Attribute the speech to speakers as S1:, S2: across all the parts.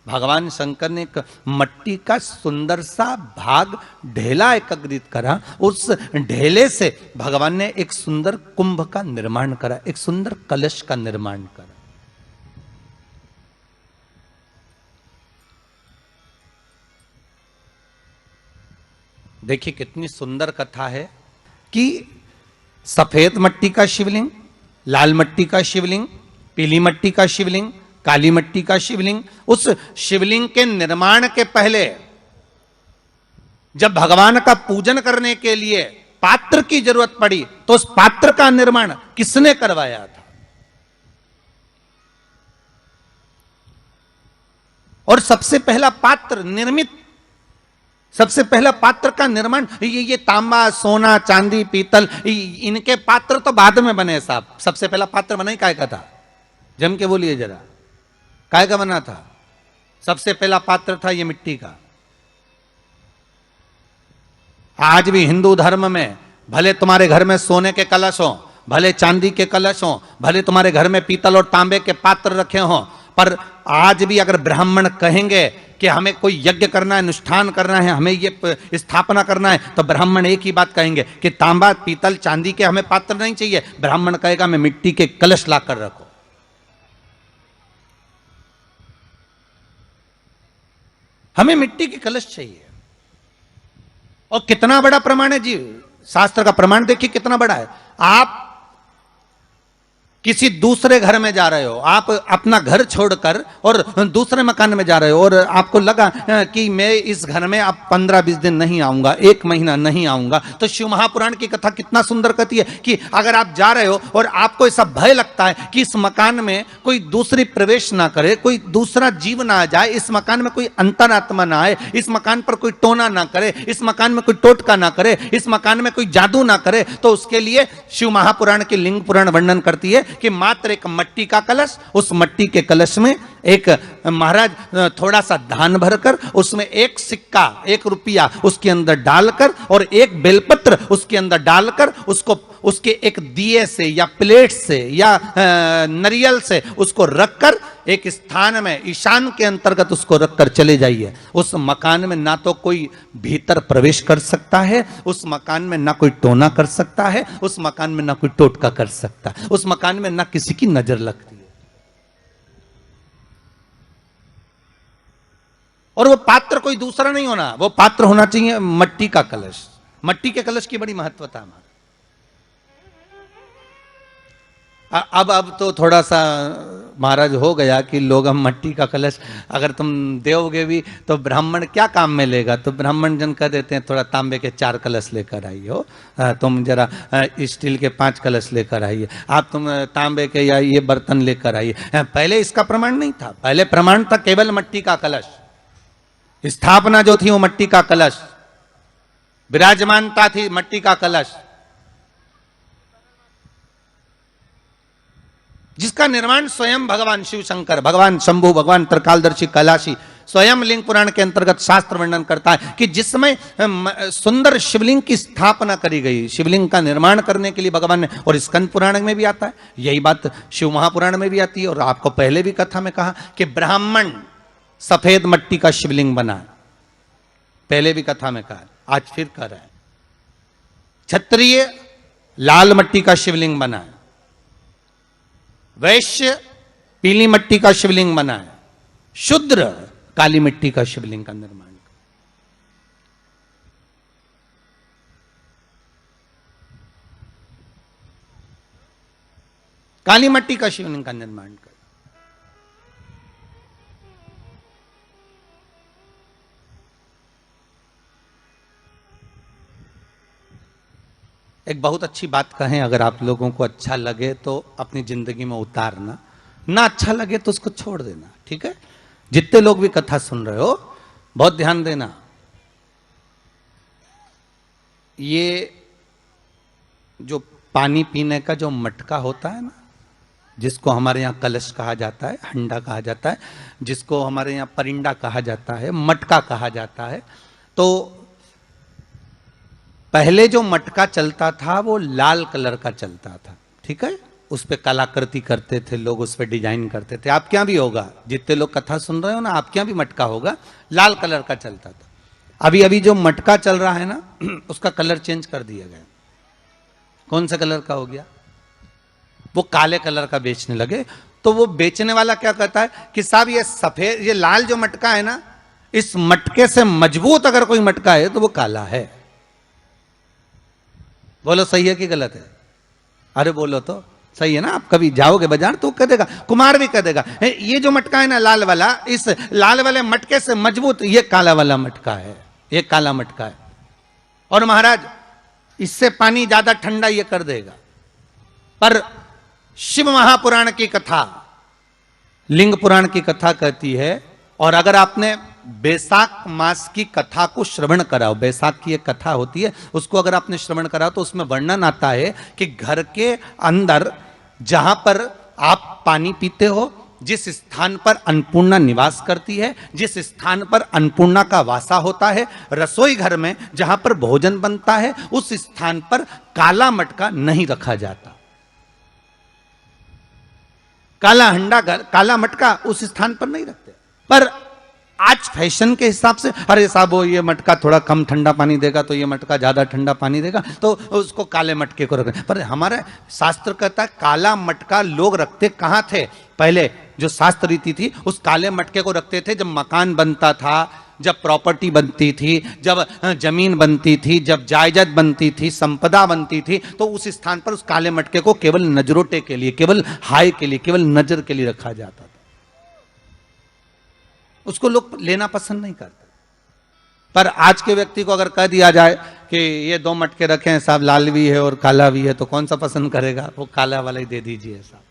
S1: भगवान शंकर ने एक मट्टी का सुंदर सा भाग ढेला एकत्रित करा, उस ढेले से भगवान ने एक सुंदर कुंभ का निर्माण करा, एक सुंदर कलश का निर्माण करा। देखिए कितनी सुंदर कथा है कि सफेद मट्टी का शिवलिंग, लाल मट्टी का शिवलिंग, पीली मट्टी का शिवलिंग, काली मट्टी का शिवलिंग। उस शिवलिंग के निर्माण के पहले जब भगवान का पूजन करने के लिए पात्र की जरूरत पड़ी तो उस पात्र का निर्माण किसने करवाया था? और सबसे पहला पात्र निर्मित, सबसे पहला पात्र का निर्माण ये तांबा, सोना, चांदी, पीतल, इनके पात्र तो बाद में बने साहब। सबसे पहला पात्र बना ही काय का था? जम के बोलिए जरा, काय का बना था? सबसे पहला पात्र था ये मिट्टी का। आज भी हिंदू धर्म में भले तुम्हारे घर में सोने के कलश हो, भले चांदी के कलश हो, भले तुम्हारे घर में पीतल और तांबे के पात्र रखे हों, पर आज भी अगर ब्राह्मण कहेंगे कि हमें कोई यज्ञ करना है, अनुष्ठान करना है, हमें ये स्थापना करना है, तो ब्राह्मण एक ही बात कहेंगे कि तांबा, पीतल, चांदी के हमें पात्र नहीं चाहिए। ब्राह्मण कहेगा मैं मिट्टी के कलश लाकर रखो। हमें मिट्टी के कलश चाहिए। और कितना बड़ा प्रमाण है जी, शास्त्र का प्रमाण देखिए कितना बड़ा है। आप किसी दूसरे घर में जा रहे हो, आप अपना घर छोड़कर और दूसरे मकान में जा रहे हो, और आपको लगा कि मैं इस घर में अब 15-20 दिन नहीं आऊंगा, 1 महीना नहीं आऊंगा, तो शिव महापुराण की कथा कितना सुंदर कहती है कि अगर आप जा रहे हो और आपको ऐसा भय लगता है कि इस मकान में कोई दूसरी प्रवेश ना करे, कोई दूसरा जीव ना आ जाए, इस मकान में कोई अंतरात्मा ना आए, इस मकान पर कोई टोना ना करे, इस मकान में कोई टोटका ना करे, इस मकान में कोई जादू ना करे, तो उसके लिए शिव महापुराण की लिंग पुराण वर्णन करती है कि मात्र एक मट्टी का कलश, उस मट्टी के कलश में एक महाराज थोड़ा सा धान भरकर उसमें 1 सिक्का, 1 रुपया उसके अंदर डालकर और 1 बेलपत्र उसके अंदर डालकर उसको उसके एक दिए से या प्लेट से या नरियल से उसको रखकर एक स्थान में ईशान के अंतर्गत उसको रखकर चले जाइए। उस मकान में ना तो कोई भीतर प्रवेश कर सकता है, उस मकान में ना कोई टोना कर सकता है, उस मकान में ना कोई टोटका कर सकता है, उस मकान में ना किसी की नजर लगती है। और वो पात्र कोई दूसरा नहीं होना, वो पात्र होना चाहिए मट्टी का कलश। मट्टी के कलश की बड़ी महत्वता है। अब तो थोड़ा सा महाराज हो गया कि लोग हम मट्टी का कलश अगर तुम दोगे भी तो ब्राह्मण क्या काम में लेगा, तो ब्राह्मण जन कह देते हैं थोड़ा तांबे के 4 कलश लेकर आइए हो, तुम जरा स्टील के 5 कलश लेकर आइए, आप तुम तांबे के या ये बर्तन लेकर आइए। पहले इसका प्रमाण नहीं था, पहले प्रमाण था केवल मट्टी का कलश। स्थापना जो थी वो मट्टी का कलश, विराजमानता थी मट्टी का कलश, जिसका निर्माण स्वयं भगवान शिव शंकर, भगवान शंभु, भगवान त्रिकालदर्शी कैलाशी स्वयं लिंग पुराण के अंतर्गत शास्त्र वर्णन करता है कि जिसमें सुंदर शिवलिंग की स्थापना करी गई, शिवलिंग का निर्माण करने के लिए भगवान ने। और स्कंद पुराण में भी आता है, यही बात शिव महापुराण में भी आती है। और आपको पहले भी कथा में कहा कि ब्राह्मण सफेद मट्टी का शिवलिंग बना, पहले भी कथा में कहा, आज फिर कह रहा है। क्षत्रिय लाल मट्टी का शिवलिंग बना है, वैश्य पीली मट्टी का शिवलिंग बना है, शूद्र काली मिट्टी का शिवलिंग का निर्माण। काली मट्टी का शिवलिंग का निर्माण कर। एक बहुत अच्छी बात कहें, अगर आप लोगों को अच्छा लगे तो अपनी जिंदगी में उतारना, ना अच्छा लगे तो उसको छोड़ देना, ठीक है। जितने लोग भी कथा सुन रहे हो बहुत ध्यान देना। ये जो पानी पीने का जो मटका होता है ना, जिसको हमारे यहाँ कलश कहा जाता है, हंडा कहा जाता है, जिसको हमारे यहाँ परिंडा कहा जाता है, मटका कहा जाता है, तो पहले जो मटका चलता था वो लाल कलर का चलता था, ठीक है। उस पर कलाकृति करते थे लोग, उस पर डिजाइन करते थे। आपके यहाँ भी होगा, जितने लोग कथा सुन रहे हो ना, आपके यहाँ भी मटका होगा, लाल कलर का चलता था। अभी अभी जो मटका चल रहा है ना, उसका कलर चेंज कर दिया गया। कौन सा कलर का हो गया? वो काले कलर का बेचने लगे। तो वो बेचने वाला क्या कहता है कि साहब ये सफेद, ये लाल जो मटका है ना, इस मटके से मजबूत अगर कोई मटका है तो वो काला है। बोलो सही है कि गलत है? अरे बोलो तो सही है ना। आप कभी जाओगे बाजार तो कह देगा, कुमार भी कह देगा, ये जो मटका है ना लाल वाला, इस लाल वाले मटके से मजबूत ये काला वाला मटका है, ये काला मटका है। और महाराज इससे पानी ज्यादा ठंडा ये कर देगा। पर शिव महापुराण की कथा, लिंग पुराण की कथा कहती है, और अगर आपने बैसाख मास की कथा को श्रवण कराओ, बैसाख की एक कथा होती है, उसको अगर आपने श्रवण कराओ तो उसमें वर्णन आता है कि घर के अंदर जहां पर आप पानी पीते हो, जिस स्थान पर अन्नपूर्णा निवास करती है, जिस स्थान पर अन्नपूर्णा का वासा होता है, रसोई घर में जहां पर भोजन बनता है, उस स्थान पर काला मटका नहीं रखा जाता। काला हंडा, काला मटका उस स्थान पर नहीं रखते। पर आज फैशन के हिसाब से, अरे साहब वो ये मटका थोड़ा कम ठंडा पानी देगा तो ये मटका ज्यादा ठंडा पानी देगा, तो उसको काले मटके को रखते। पर हमारे शास्त्र कहता है काला मटका लोग रखते कहां थे? पहले जो शास्त्र रीति थी, उस काले मटके को रखते थे जब मकान बनता था, जब प्रॉपर्टी बनती थी, जब जमीन बनती थी, जब जायदाद बनती थी, संपदा बनती थी, तो उस स्थान पर उस काले मटके को केवल नजरोटे के लिए, केवल हाय के लिए, केवल नजर के लिए रखा जाता था। उसको लोग लेना पसंद नहीं करते। पर आज के व्यक्ति को अगर कह दिया जाए कि ये दो मटके रखे हैं साहब, लाल भी है और काला भी है, तो कौन सा पसंद करेगा? वो काला वाला ही दे दीजिए साहब,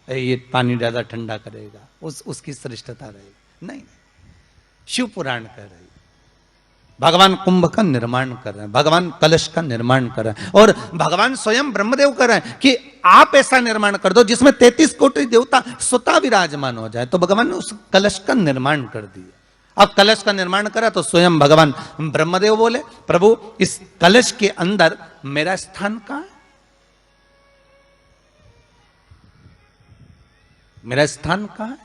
S1: ये पानी ज्यादा ठंडा करेगा, उसकी श्रेष्ठता रहेगी। नहीं, शिव पुराण कह रही, भगवान कुंभ का निर्माण कर रहे हैं, भगवान कलश का निर्माण कर रहे हैं, और भगवान स्वयं ब्रह्मदेव कर रहे हैं कि आप ऐसा निर्माण कर दो जिसमें 33 कोटि देवता स्वतः विराजमान हो जाए। तो भगवान ने उस कलश का निर्माण कर दिया। अब कलश का निर्माण करा तो स्वयं भगवान ब्रह्मदेव बोले, प्रभु इस कलश के अंदर मेरा स्थान कहां है? मेरा स्थान कहां है?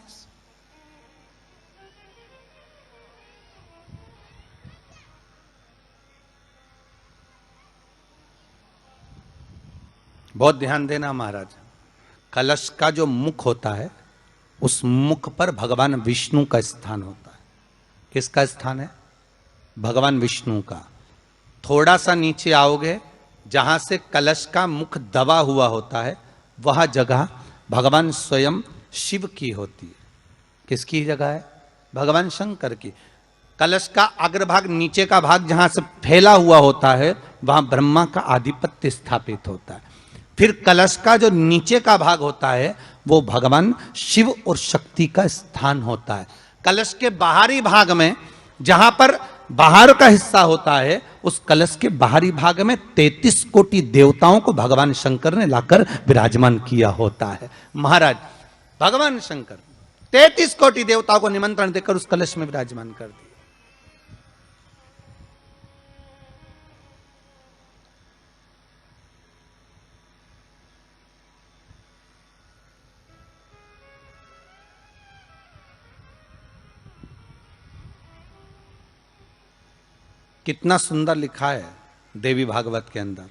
S1: बहुत ध्यान देना महाराज, कलश का जो मुख होता है, उस मुख पर भगवान विष्णु का स्थान होता है। किसका स्थान है? भगवान विष्णु का। थोड़ा सा नीचे आओगे, जहां से कलश का मुख दबा हुआ होता है, वह जगह भगवान स्वयं शिव की होती है। किसकी जगह है? भगवान शंकर की। कलश का अग्रभाग, नीचे का भाग जहां से फैला हुआ होता है, वहां ब्रह्मा का आधिपत्य स्थापित होता है। फिर कलश का जो नीचे का भाग होता है, वो भगवान शिव और शक्ति का स्थान होता है। कलश के बाहरी भाग में, जहां पर बाहर का हिस्सा होता है, उस कलश के बाहरी भाग में 33 कोटि देवताओं को भगवान शंकर ने लाकर विराजमान किया होता है। महाराज भगवान शंकर 33 कोटि देवताओं को निमंत्रण देकर उस कलश में विराजमान कर दिया। कितना सुंदर लिखा है देवी भागवत के अंदर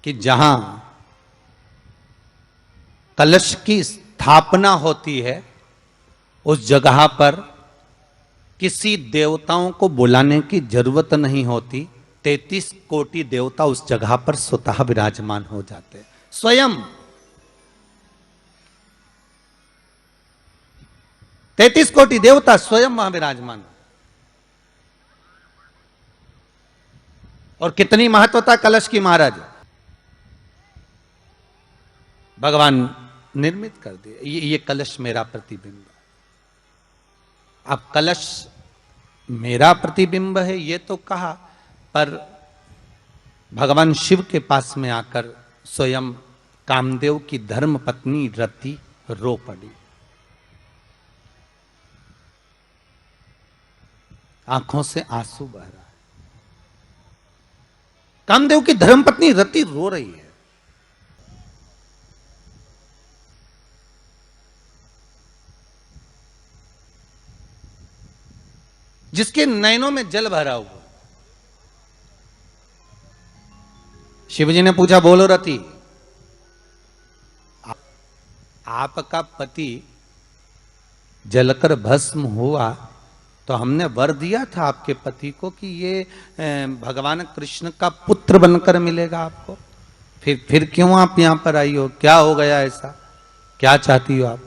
S1: कि जहां कलश की स्थापना होती है, उस जगह पर किसी देवताओं को बुलाने की जरूरत नहीं होती। 33 कोटि देवता उस जगह पर स्वतः विराजमान हो जाते हैं। स्वयं 33 कोटि देवता स्वयं वहां विराजमान। और कितनी महत्वता कलश की महाराज, भगवान निर्मित कर दिए। ये कलश मेरा प्रतिबिंब। अब कलश मेरा प्रतिबिंब है ये तो कहा, पर भगवान शिव के पास में आकर स्वयं कामदेव की धर्म पत्नी रति रो पड़ी। आंखों से आंसू बह रहा है। कामदेव की धर्मपत्नी रति रो रही है। जिसके नयनों में जल भरा हुआ। शिवजी ने पूछा, बोलो रति, आपका पति जलकर भस्म हुआ तो हमने वर दिया था आपके पति को कि ये भगवान कृष्ण का पुत्र बनकर मिलेगा आपको, फिर क्यों आप यहां पर आई हो? क्या हो गया ऐसा? क्या चाहती हो आप?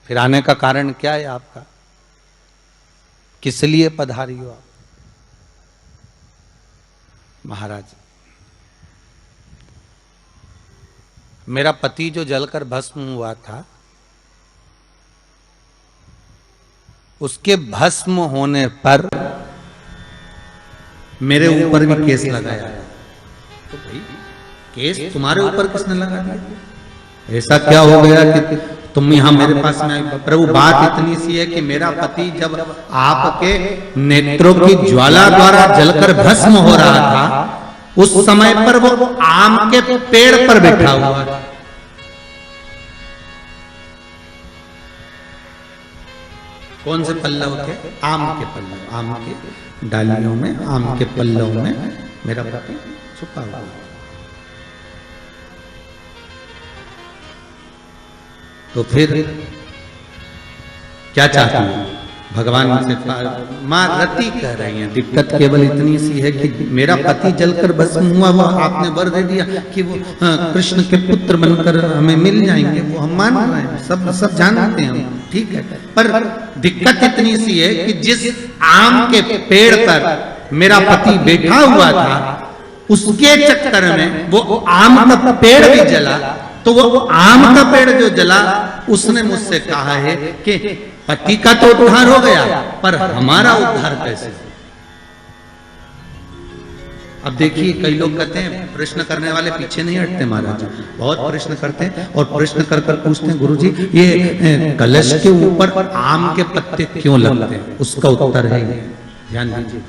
S1: फिर आने का कारण क्या है आपका? किस लिए पधारी हो आप? महाराज, मेरा पति जो जलकर भस्म हुआ था, उसके भस्म होने पर मेरे ऊपर भी केस लगाया। तो भाई केस तुम्हारे ऊपर किसने लगा दिया? ऐसा क्या हो गया कि तुम यहां मेरे पास में आई? प्रभु, बात इतनी सी है कि मेरा पति जब आपके नेत्रों की ज्वाला द्वारा जलकर भस्म हो रहा था, उस समय पर वो आम के पेड़ पर बैठा हुआ था। कौन से पल्लव के? आम के पल्लव, आम के डालियों में, आम के पल्लव में मेरा पति छुपा हुआ। तो फिर क्या चाहती है? भगवान से मां रति कह रही है, दिक्कत केवल इतनी सी है कि मेरा पति जलकर भस्म हुआ, वो आपने वर दे दिया कि वो कृष्ण के पुत्र बनकर हमें मिल जाएंगे। वो हम मान रहे हैं, सब जानते हैं हम, ठीक है। पर दिक्कत इतनी सी है कि जिस आम के पेड़ पर मेरा पति बैठा हुआ था, उसके चक्कर में वो आम का पेड़ भी जला। तो वो आम का पेड़ जो जला, उसने मुझसे कहा है कि पति का तो उद्धार हो गया, पर हमारा उद्धार कैसे? अब देखिए, कई लोग कहते हैं प्रश्न करने वाले पीछे नहीं हटते महाराज, बहुत प्रश्न करते हैं और प्रश्न कर कर पूछते हैं, गुरुजी ये कलश के ऊपर आम के पत्ते क्यों लगते हैं? उसका उत्तर है, ध्यान दीजिए।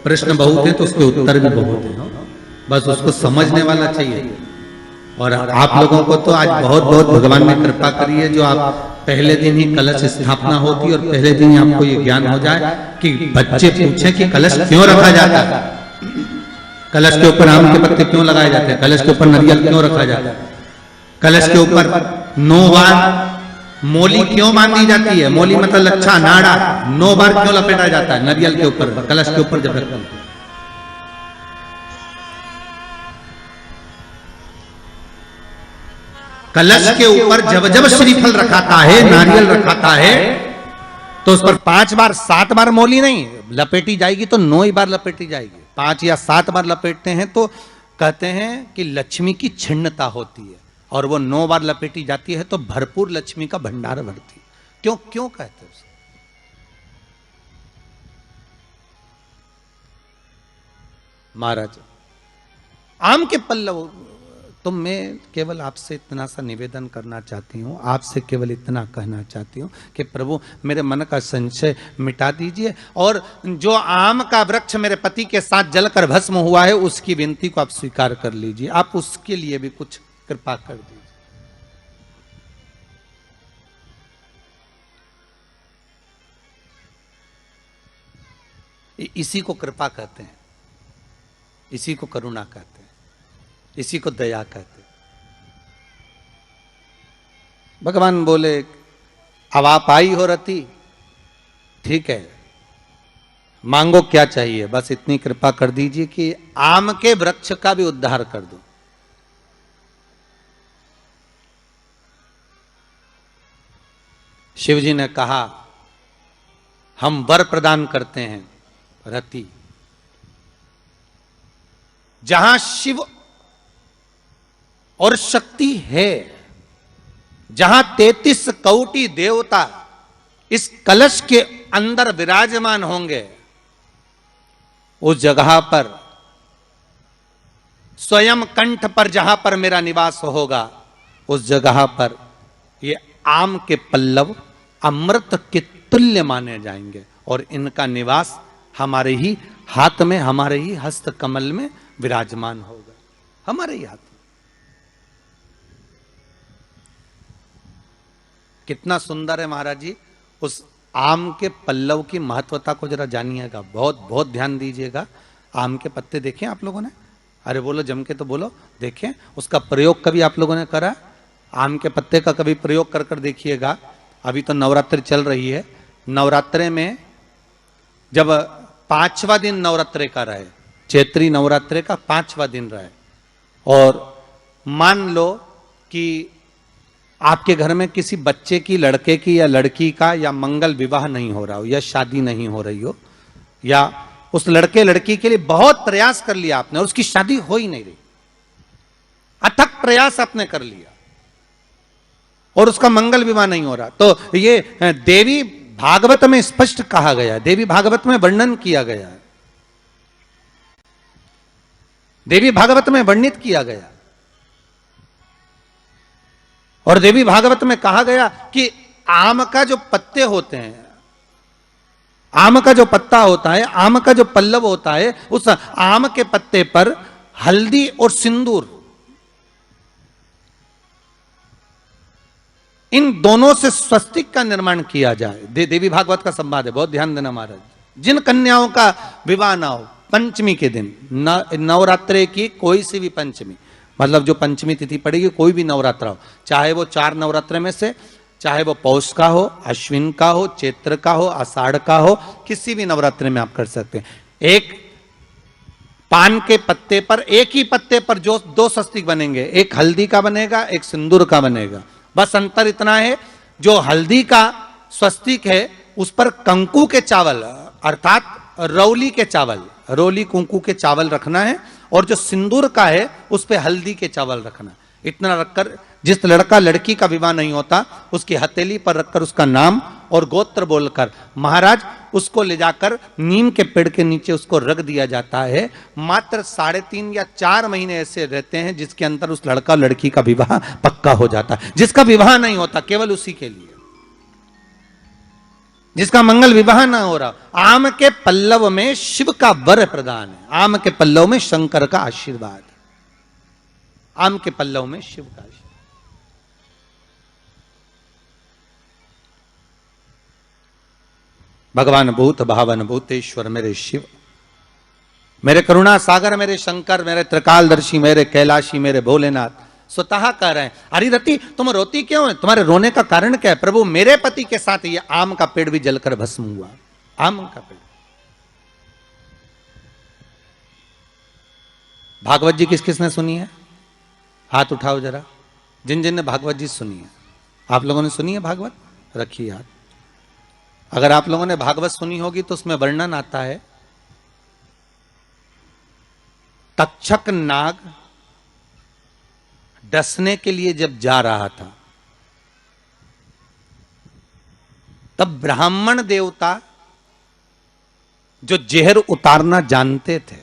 S1: प्रश्न बहुत है तो उसके उत्तर भी बहुत है, बस उसको समझने वाला चाहिए। और आप लोगों को तो आज बहुत बहुत भगवान ने कृपा करी है, जो आप पहले दिन ही कलश स्थापना होती और पहले दिन ही आपको ये ज्ञान हो जाए कि बच्चे पूछें कि कलश क्यों रखा जाता है, कलश के ऊपर आम के पत्ते क्यों लगाए जाते हैं, कलश के ऊपर नारियल क्यों रखा जाता है, कलश के ऊपर 9 बार मोली क्यों बांधी जाती है? मोली मतलब लच्छा, नाड़ा 9 बार क्यों लपेटा जाता है नारियल के ऊपर, कलश के ऊपर जब रखते हैं? कलश के ऊपर जब जब श्रीफल रखाता है, नारियल रखाता है, तो उस पर 5 बार 7 बार मोली नहीं लपेटी जाएगी, तो 9 ही बार लपेटी जाएगी। 5 या 7 बार लपेटते हैं तो कहते हैं कि लक्ष्मी की छिन्नता होती है, और वो 9 बार लपेटी जाती है तो भरपूर लक्ष्मी का भंडार भरती है। क्यों क्यों कहते हैं? महाराज, आम के पल्लव, तो मैं केवल आपसे इतना सा निवेदन करना चाहती हूँ, आपसे केवल इतना कहना चाहती हूँ कि प्रभु मेरे मन का संशय मिटा दीजिए, और जो आम का वृक्ष मेरे पति के साथ जलकर भस्म हुआ है, उसकी विनती को आप स्वीकार कर लीजिए। आप उसके लिए भी कुछ कृपा कर दीजिए। इसी को कृपा कहते हैं, इसी को करुणा कहते हैं, इसी को दया कहते। भगवान बोले, अब आप आई हो रति, ठीक है, मांगो क्या चाहिए, बस इतनी कृपा कर दीजिए कि आम के वृक्ष का भी उद्धार कर दो। शिवजी ने कहा, हम वर प्रदान करते हैं रति, जहां शिव और शक्ति है, जहां 33 कोटि देवता इस कलश के अंदर विराजमान होंगे, उस जगह पर स्वयं कंठ पर जहां पर मेरा निवास होगा, उस जगह पर ये आम के पल्लव अमृत के तुल्य माने जाएंगे और इनका निवास हमारे ही हाथ में, हमारे ही हस्त कमल में विराजमान होगा, हमारे ही हाथ में। कितना सुंदर है महाराज जी। उस आम के पल्लव की महत्वता को जरा जानिएगा, बहुत बहुत ध्यान दीजिएगा। आम के पत्ते देखे आप लोगों ने? अरे बोलो जम के तो बोलो, देखें। उसका प्रयोग कभी आप लोगों ने करा? आम के पत्ते का कभी प्रयोग कर कर देखिएगा। अभी तो नवरात्रि चल रही है, नवरात्रे में जब 5वां दिन नवरात्रे का रहे, चैत्री नवरात्रे का 5वां दिन रहे, और मान लो कि आपके घर में किसी बच्चे की, लड़के की या लड़की का या मंगल विवाह नहीं हो रहा हो, या शादी नहीं हो रही हो, या उस लड़के लड़की के लिए बहुत प्रयास कर लिया आपने और उसकी शादी हो ही नहीं रही, अथक प्रयास आपने कर लिया और उसका मंगल विवाह नहीं हो रहा, तो ये देवी भागवत में स्पष्ट कहा गया है, देवी भागवत में वर्णन किया गया है, देवी भागवत में वर्णित किया गया। और देवी भागवत में कहा गया कि आम का जो पत्ते होते हैं, आम का जो पत्ता होता है, आम का जो पल्लव होता है, उस आम के पत्ते पर हल्दी और सिंदूर, इन दोनों से स्वस्तिक का निर्माण किया जाए। देवी भागवत का संवाद है, बहुत ध्यान देना महाराज। जिन कन्याओं का विवाह ना हो पंचमी के दिन, नवरात्रे की कोई सी भी पंचमी, मतलब जो पंचमी तिथि पड़ेगी, कोई भी नवरात्रा हो, चाहे वो 4 नवरात्रे में से, चाहे वो पौष का हो, अश्विन का हो, चैत्र का हो, आषाढ़ का हो, किसी भी नवरात्रे में आप कर सकते हैं। एक पान के पत्ते पर, एक ही पत्ते पर जो 2 स्वस्तिक बनेंगे, एक हल्दी का बनेगा, एक सिंदूर का बनेगा। बस अंतर इतना है, जो हल्दी का स्वस्तिक है उस पर कंकु के चावल, अर्थात रौली के चावल, रोली कुंकू के चावल रखना है, और जो सिंदूर का है उस पे हल्दी के चावल रखना। इतना रखकर जिस लड़का लड़की का विवाह नहीं होता उसकी हथेली पर रखकर उसका नाम और गोत्र बोलकर महाराज उसको ले जाकर नीम के पेड़ के नीचे उसको रख दिया जाता है। मात्र 3.5 या 4 महीने ऐसे रहते हैं जिसके अंदर उस लड़का लड़की का विवाह पक्का हो जाता है। जिसका विवाह नहीं होता केवल उसी के लिए, जिसका मंगल विवाह ना हो रहा। आम के पल्लव में शिव का वर प्रदान है, आम के पल्लव में शंकर का आशीर्वाद, आम के पल्लव में शिव का आशीर्वाद। भगवान भूत भावन भूतेश्वर मेरे शिव, मेरे करुणा सागर, मेरे शंकर, मेरे त्रिकालदर्शी, मेरे कैलाशी, मेरे भोलेनाथ स्वतः कह रहे हैं, अरे रति तुम रोती क्यों है? तुम्हारे रोने का कारण क्या है? प्रभु मेरे पति के साथ ये आम का पेड़ भी जलकर भस्म हुआ। आम का पेड़। भागवत जी किस किसने सुनी है? हाथ उठाओ जरा, जिन जिन ने भागवत जी सुनी है। आप लोगों ने सुनी है भागवत? रखिए हाथ। अगर आप लोगों ने भागवत सुनी होगी तो उसमें वर्णन आता है, तक्षक नाग डसने के लिए जब जा रहा था तब ब्राह्मण देवता जो जहर उतारना जानते थे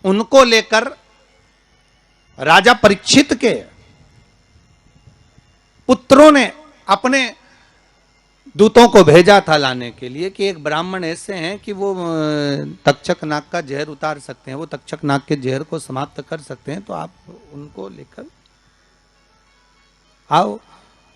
S1: उनको लेकर राजा परीक्षित के पुत्रों ने अपने दूतों को भेजा था लाने के लिए कि एक ब्राह्मण ऐसे हैं कि वो तक्षक नाग का जहर उतार सकते हैं, वो तक्षक नाग के जहर को समाप्त कर सकते हैं, तो आप उनको लेकर आओ।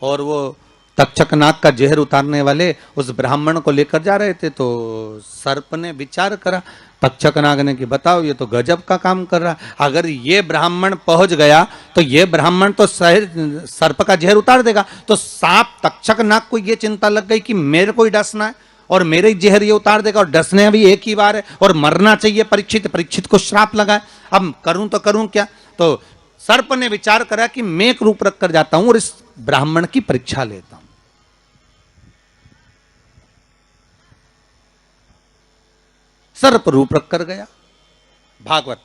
S1: और वो तक्षक नाग का जहर उतारने वाले उस ब्राह्मण को लेकर जा रहे थे, तो सर्प ने विचार करा, तक्षक नाग ने कि बताओ ये तो गजब का काम कर रहा, अगर ये ब्राह्मण पहुंच गया तो ये ब्राह्मण तो सर्प का जहर उतार देगा। तो सांप तक्षक नाग को ये चिंता लग गई कि मेरे को ही डसना है और मेरे जहर ये उतार देगा, और डसने भी एक ही बार है और मरना चाहिए परीक्षित को श्राप लगा, अब करूं तो करूं क्या। तो सर्प ने विचार करा कि मैं एक रूप रख कर जाता हूं और इस ब्राह्मण की परीक्षा लेता हूं। सर्प रूप रख कर गया। भागवत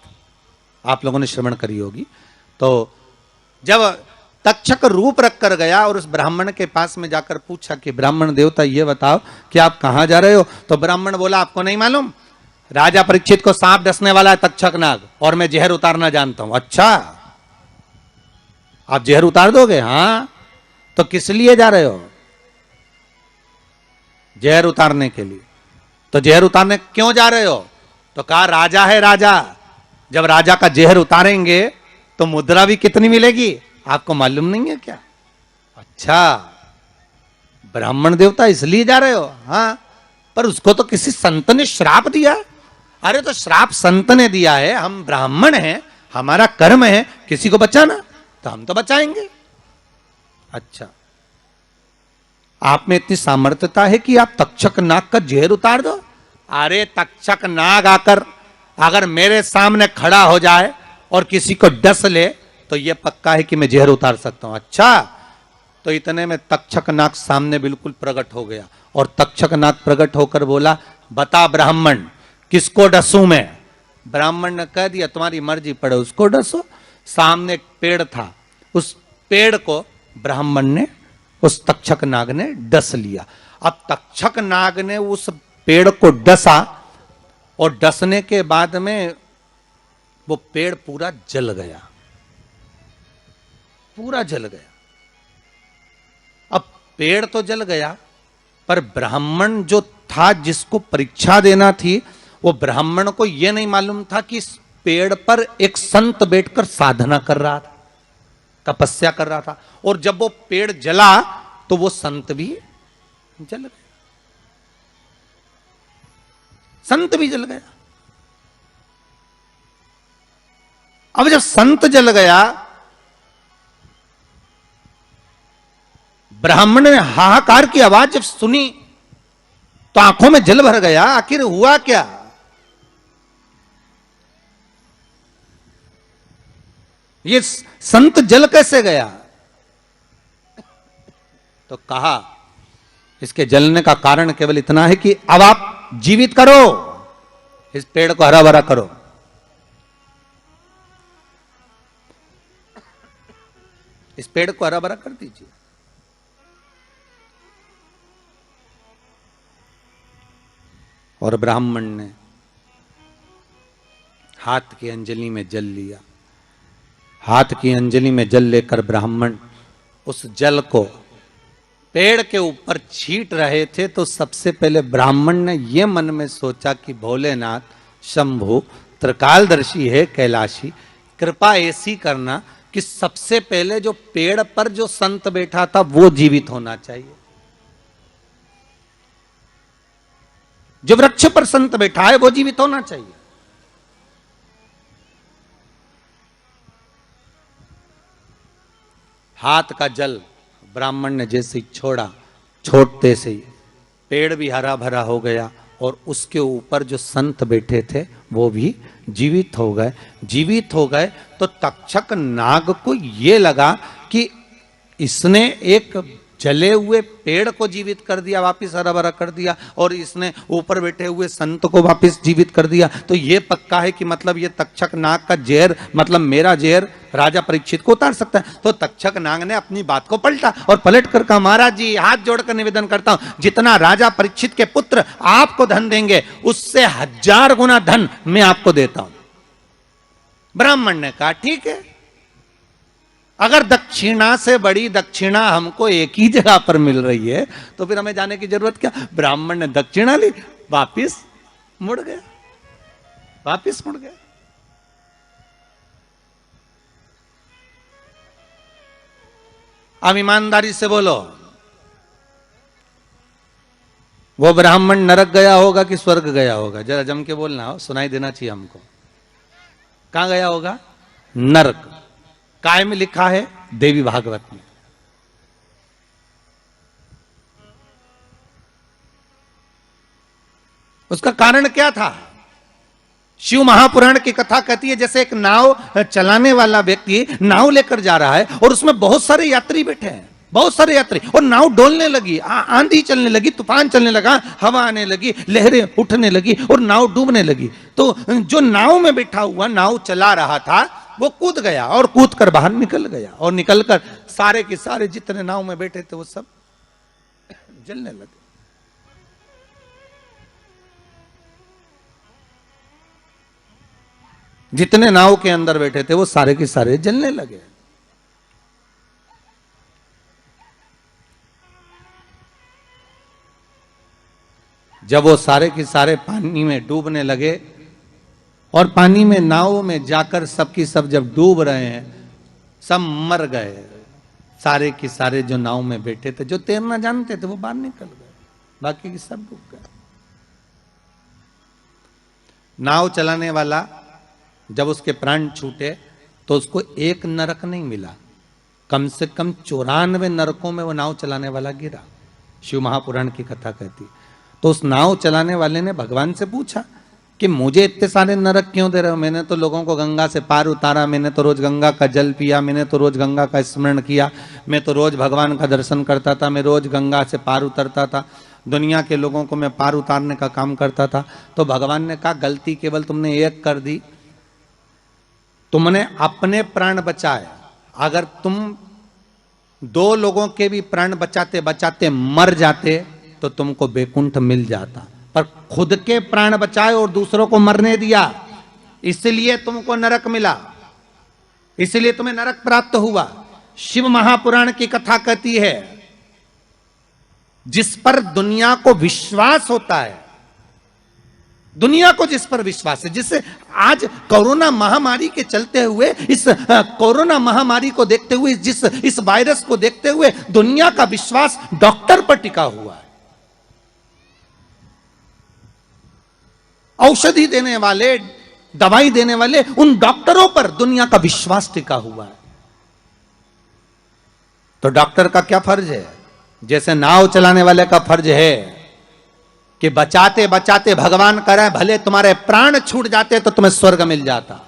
S1: आप लोगों ने श्रवण करी होगी। तो जब तक्षक रूप रख कर गया और उस ब्राह्मण के पास में जाकर पूछा कि ब्राह्मण देवता ये बताओ कि आप कहां जा रहे हो? तो ब्राह्मण बोला आपको नहीं मालूम, राजा परीक्षित को सांप डसने वाला है तक्षक नाग और मैं जहर उतारना जानता हूं। अच्छा आप जहर उतार दोगे? हाँ। तो किस लिए जा रहे हो? जहर उतारने के लिए। तो जहर उतारने क्यों जा रहे हो? तो कहा राजा है राजा, जब राजा का जहर उतारेंगे तो मुद्रा भी कितनी मिलेगी आपको मालूम नहीं है क्या? अच्छा, ब्राह्मण देवता इसलिए जा रहे हो? हाँ, पर उसको तो किसी संत ने श्राप दिया। अरे तो श्राप संत ने दिया है, हम ब्राह्मण हैं, हमारा कर्म है किसी को बचाना, तो हम तो बचाएंगे। अच्छा, आप में इतनी सामर्थ्यता है कि आप तक्षक नाग का जहर उतार दो? अरे तक्षक नाग आकर अगर मेरे सामने खड़ा हो जाए और किसी को डस ले तो यह पक्का है कि मैं जहर उतार सकता हूं। अच्छा, तो इतने में तक्षक नाग सामने बिल्कुल प्रकट हो गया और तक्षक नाग प्रकट होकर बोला, बता ब्राह्मण किसको डसूं मैं? ब्राह्मण ने कह दिया तुम्हारी मर्जी पड़े उसको डसो। सामने एक पेड़ था, उस पेड़ को ब्राह्मण ने, उस तक्षक नाग ने डस लिया। अब तक्षक नाग ने उस पेड़ को डसा और डसने के बाद में वो पेड़ पूरा जल गया, पूरा जल गया। अब पेड़ तो जल गया, पर ब्राह्मण जो था जिसको परीक्षा देना थी, वो ब्राह्मण को यह नहीं मालूम था कि इस पेड़ पर एक संत बैठकर साधना कर रहा था, तपस्या कर रहा था। और जब वो पेड़ जला तो वो संत भी जल गया, संत भी जल गया। अब जब संत जल गया, ब्राह्मण ने हाहाकार की आवाज जब सुनी तो आंखों में जल भर गया। आखिर हुआ क्या? ये संत जल कैसे गया? तो कहा इसके जलने का कारण केवल इतना है कि अब आप जीवित करो, इस पेड़ को हरा भरा करो। इस पेड़ को हरा भरा कर दीजिए। और ब्राह्मण ने हाथ की अंजलि में जल लिया। हाथ की अंजलि में जल लेकर ब्राह्मण उस जल को पेड़ के ऊपर छींट रहे थे, तो सबसे पहले ब्राह्मण ने यह मन में सोचा कि भोलेनाथ, शंभु त्रिकालदर्शी है, कैलाशी, कृपा ऐसी करना कि सबसे पहले जो पेड़ पर जो संत बैठा था वो जीवित होना चाहिए। जो वृक्ष पर संत बैठा है वो जीवित होना चाहिए। हाथ का जल ब्राह्मण ने जैसे ही छोड़ा, छोड़ते से ही पेड़ भी हरा भरा हो गया और उसके ऊपर जो संत बैठे थे वो भी जीवित हो गए। जीवित हो गए तो तक्षक नाग को ये लगा कि इसने एक जले हुए पेड़ को जीवित कर दिया, वापिस हरा भरा कर दिया, और इसने ऊपर बैठे हुए संत को वापिस जीवित कर दिया। तो ये पक्का है कि मतलब ये तक्षक नाग का जहर, मतलब मेरा जहर राजा परीक्षित को उतार सकता है। तो तक्षक नाग ने अपनी बात को पलटा और पलट कर कहा, महाराज जी हाथ जोड़कर निवेदन करता हूं, जितना राजा परीक्षित के पुत्र आपको धन देंगे उससे 1000 गुना धन मैं आपको देता हूं। ब्राह्मण ने कहा ठीक है, अगर दक्षिणा से बड़ी दक्षिणा हमको एक ही जगह पर मिल रही है तो फिर हमें जाने की जरूरत क्या। ब्राह्मण ने दक्षिणा ली, वापिस मुड़ गया, वापिस मुड़ गया। अब ईमानदारी से बोलो, वो ब्राह्मण नरक गया होगा कि स्वर्ग गया होगा? जरा जम के बोलना, हो सुनाई देना चाहिए हमको। कहां गया होगा? नरक। काय में लिखा है? देवी भागवत में। उसका कारण क्या था? शिव महापुराण की कथा कहती है जैसे एक नाव चलाने वाला व्यक्ति नाव लेकर जा रहा है और उसमें बहुत सारे यात्री बैठे हैं, बहुत सारे यात्री, और नाव डोलने लगी, आंधी चलने लगी, तूफान चलने लगा, हवा आने लगी, लहरें उठने लगी और नाव डूबने लगी। तो जो नाव में बैठा हुआ, नाव चला रहा था, वो कूद गया और कूद कर बाहर निकल गया, और निकलकर सारे के सारे जितने नाव में बैठे थे वो सब जलने लगे। जितने नाव के अंदर बैठे थे वो सारे के सारे जलने लगे। जब वो सारे के सारे पानी में डूबने लगे और पानी में नाव में जाकर सबकी सब जब डूब रहे हैं, सब मर गए। सारे के सारे जो नाव में बैठे थे, जो तैरना जानते थे, वो बाहर निकल गए, बाकी के सब डूब गए। नाव चलाने वाला जब उसके प्राण छूटे तो उसको एक नरक नहीं मिला, कम से कम 94 नरकों में वो नाव चलाने वाला गिरा। शिव महापुराण की कथा कहती। तो उस नाव चलाने वाले ने भगवान से पूछा कि मुझे इतने सारे नरक क्यों दे रहे हो? मैंने तो लोगों को गंगा से पार उतारा, मैंने तो रोज गंगा का जल पिया, मैंने तो रोज गंगा का स्मरण किया, मैं तो रोज भगवान का दर्शन करता था, मैं रोज गंगा से पार उतरता था, दुनिया के लोगों को मैं पार उतारने का काम करता था। तो भगवान ने कहा गलती केवल तुमने एक कर दी, तुमने अपने प्राण बचाए। अगर तुम 2 लोगों के भी प्राण बचाते बचाते मर जाते तो तुमको बैकुंठ मिल जाता, पर खुद के प्राण बचाए और दूसरों को मरने दिया, इसलिए तुमको नरक मिला, इसलिए तुम्हें नरक प्राप्त हुआ। शिव महापुराण की कथा कहती है जिस पर दुनिया को विश्वास होता है, दुनिया को जिस पर विश्वास है, जिससे आज कोरोना महामारी के चलते हुए, इस कोरोना महामारी को देखते हुए, इस वायरस को देखते हुए दुनिया का विश्वास डॉक्टर पर टिका हुआ है। औषधि देने वाले, दवाई देने वाले उन डॉक्टरों पर दुनिया का विश्वास टिका हुआ है। तो डॉक्टर का क्या फर्ज है? जैसे नाव चलाने वाले का फर्ज है कि बचाते बचाते भगवान करे भले तुम्हारे प्राण छूट जाते तो तुम्हें स्वर्ग मिल जाता।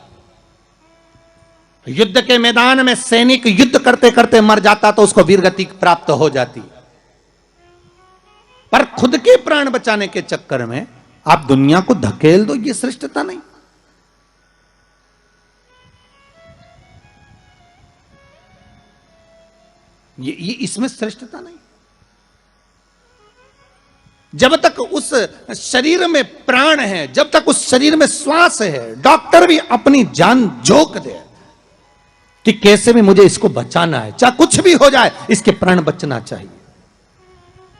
S1: युद्ध के मैदान में सैनिक युद्ध करते करते मर जाता तो उसको वीरगति प्राप्त हो जाती, पर खुद के प्राण बचाने के चक्कर में आप दुनिया को धकेल दो, ये श्रेष्ठता नहीं। ये इसमें श्रेष्ठता नहीं। जब तक उस शरीर में प्राण है, जब तक उस शरीर में श्वास है, डॉक्टर भी अपनी जान झोंक दे कि कैसे भी मुझे इसको बचाना है, चाहे कुछ भी हो जाए, इसके प्राण बचना चाहिए।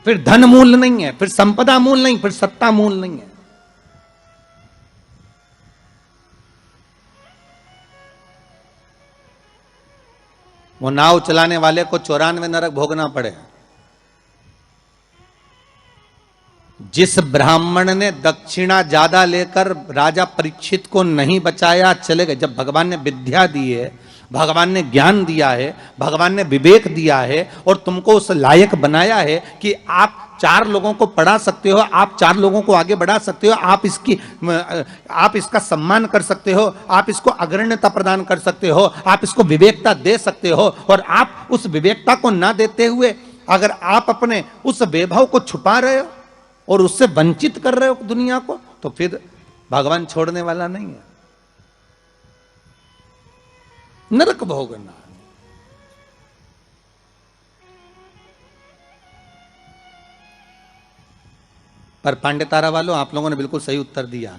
S1: फिर धन मूल नहीं है, फिर संपदा मूल नहीं, फिर सत्ता मूल नहीं है। वो नाव चलाने वाले को 94 नरक भोगना पड़े। जिस ब्राह्मण ने दक्षिणा ज्यादा लेकर राजा परीक्षित को नहीं बचाया, चले गए। जब भगवान ने विद्या दी है, भगवान ने ज्ञान दिया है, भगवान ने विवेक दिया है और तुमको उस लायक बनाया है कि आप 4 लोगों को पढ़ा सकते हो, आप 4 लोगों को आगे बढ़ा सकते हो, आप इसका सम्मान कर सकते हो, आप इसको अग्रण्यता प्रदान कर सकते हो, आप इसको विवेकता दे सकते हो। और आप उस विवेकता को ना देते हुए अगर आप अपने उस वैभव को छुपा रहे हो और उससे वंचित कर रहे हो दुनिया को, तो फिर भगवान छोड़ने वाला नहीं है। नरक भोगना। पर पांडेतारा वालों, आप लोगों ने बिल्कुल सही उत्तर दिया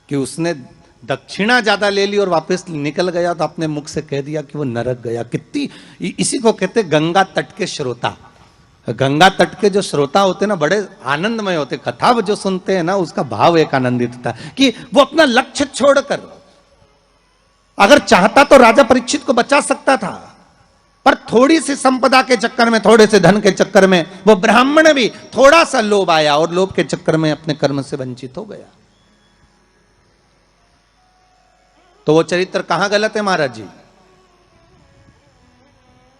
S1: कि उसने दक्षिणा ज्यादा ले ली और वापस निकल गया तो अपने मुख से कह दिया कि वो नरक गया। कितनी, इसी को कहते गंगा तट के श्रोता। गंगा तट के जो श्रोता होते ना, बड़े आनंदमय होते। कथा जो सुनते हैं ना, उसका भाव एक आनंदित था कि वो अपना लक्ष्य छोड़कर, अगर चाहता तो राजा परीक्षित को बचा सकता था, पर थोड़ी सी संपदा के चक्कर में, थोड़े से धन के चक्कर में वो ब्राह्मण भी थोड़ा सा लोभ आया और लोभ के चक्कर में अपने कर्म से वंचित हो गया। तो वो चरित्र कहां गलत है महाराज जी?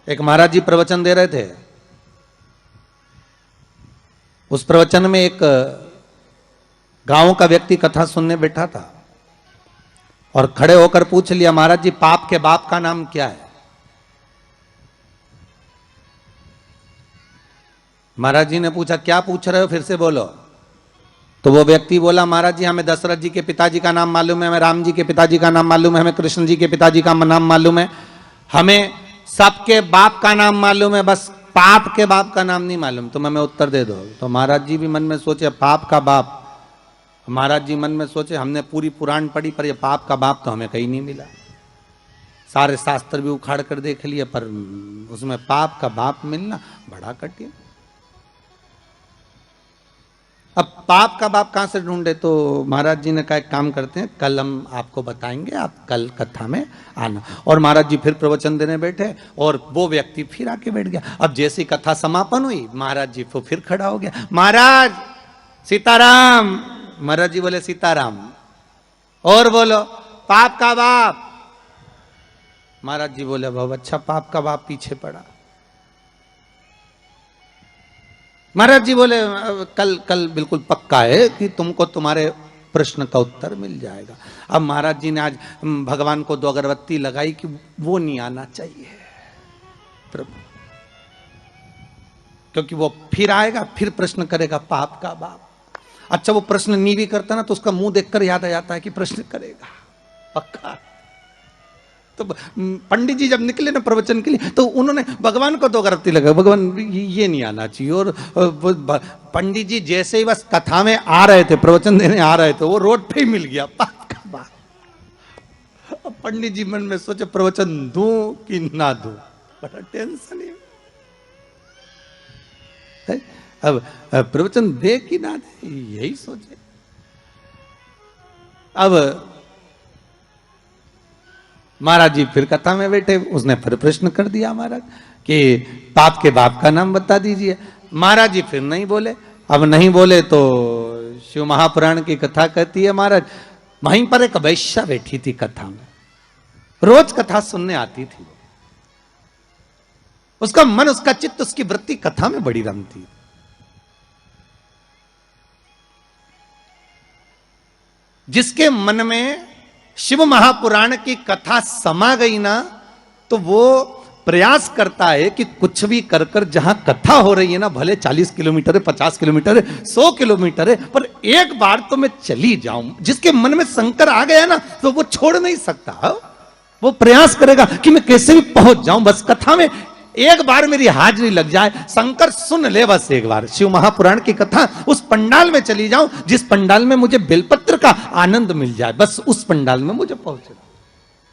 S1: एक महाराज जी प्रवचन दे रहे थे, उस प्रवचन में एक गांव का व्यक्ति कथा सुनने बैठा था और खड़े होकर पूछ लिया, महाराज जी पाप के बाप का नाम क्या है? महाराज जी ने पूछा, क्या पूछ रहे हो, फिर से बोलो। तो वो व्यक्ति बोला, महाराज जी हमें दशरथ जी के पिताजी का नाम मालूम है, हमें राम जी के पिताजी का नाम मालूम है, हमें कृष्ण जी के पिताजी का नाम मालूम है, हमें सबके बाप का नाम मालूम है, बस पाप के बाप का नाम नहीं मालूम, तुम हमें उत्तर दे दो। तो महाराज जी भी मन में सोचे पाप का बाप। महाराज जी मन में सोचे हमने पूरी पुराण पढ़ी पर ये पाप का बाप तो हमें कहीं नहीं मिला। सारे शास्त्र भी उखाड़ कर देख लिए पर उसमें पाप का बाप मिलना बड़ा कठिन। अब पाप का बाप कहां से ढूंढे? तो महाराज जी ने कहा एक काम करते हैं, कल हम आपको बताएंगे, आप कल कथा में आना। और महाराज जी फिर प्रवचन देने बैठे और वो व्यक्ति फिर आके बैठ गया। अब जैसी कथा समापन हुई, महाराज जी फिर खड़ा हो गया, महाराज सीताराम। महाराज जी बोले सीताराम। और बोलो पाप का बाप। महाराज जी बोले बहुत अच्छा, पाप का बाप पीछे पड़ा। महाराज जी बोले कल कल बिल्कुल पक्का है कि तुमको तुम्हारे प्रश्न का उत्तर मिल जाएगा। अब महाराज जी ने आज भगवान को 2 अगरबत्ती लगाई कि वो नहीं आना चाहिए प्रभु, क्योंकि वो फिर आएगा, फिर प्रश्न करेगा पाप का बाप। अच्छा वो प्रश्न नहीं भी करता ना तो उसका मुंह देखकर याद आ जाता है कि प्रश्न करेगा पक्का। तो पंडित जी जब निकले ना प्रवचन के लिए तो उन्होंने भगवान को 2 अगरबत्ती लगाई, भगवान ये नहीं आना चाहिए। और पंडित जी जैसे ही बस कथा में आ रहे थे, प्रवचन देने आ रहे थे, वो रोड पे ही मिल गया पाप का बाप। अब पंडित जी मन में सोचे प्रवचन दूं कि ना दूं, बड़ा टेंशन है। अब प्रवचन दे कि ना दे यही सोचे। अब महाराज जी फिर कथा में बैठे, उसने फिर प्रश्न कर दिया महाराज कि पाप के बाप का नाम बता दीजिए। महाराज जी फिर नहीं बोले। अब नहीं बोले तो शिव महापुराण की कथा कहती है महाराज, वहीं पर एक वैश्या बैठी थी कथा में, रोज कथा सुनने आती थी। उसका मन, उसका चित्त, उसकी वृत्ति कथा में बड़ी रमती। जिसके मन में शिव महापुराण की कथा समा गई ना, तो वो प्रयास करता है कि कुछ भी कर कर जहां कथा हो रही है ना, भले 40 किलोमीटर है, 50 किलोमीटर है, 100 किलोमीटर है, पर एक बार तो मैं चली जाऊं। जिसके मन में शंकर आ गया ना तो वो छोड़ नहीं सकता। वो प्रयास करेगा कि मैं कैसे भी पहुंच जाऊं, बस कथा में एक बार मेरी हाजिरी लग जाए, शंकर सुन ले बस एक बार शिव महापुराण की कथा, उस पंडाल में चली जाऊं जिस पंडाल में मुझे बेलपत्र का आनंद मिल जाए, बस उस पंडाल में मुझे पहुंचना।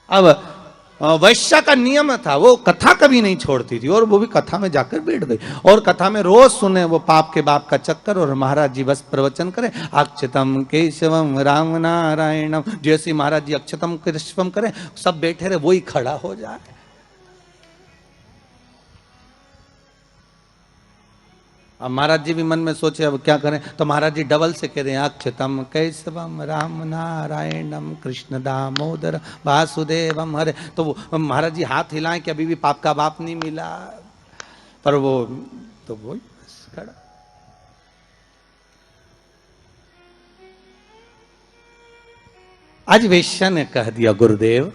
S1: अब वैश्या का नियम था, वो कथा कभी नहीं छोड़ती थी और वो भी कथा में जाकर बैठ गई और कथा में रोज सुने वो पाप के बाप का चक्कर। और महाराज जी बस प्रवचन करें, अक्षतम केशवम राम नारायणम, जैसे महाराज जी अक्षतम केशवम करें, सब बैठे रहे, वही खड़ा हो जाए। अब महाराज जी भी मन में सोचे अब क्या करें, तो महाराज जी डबल से कह रहे हैं अक्षतम केशवम राम नारायणम कृष्ण दामोदर वासुदेवम हरे। तो वो महाराज जी हाथ हिलाएं कि अभी भी पाप का बाप नहीं मिला, पर वो तो वो खड़ा। आज वेश्या ने कह दिया गुरुदेव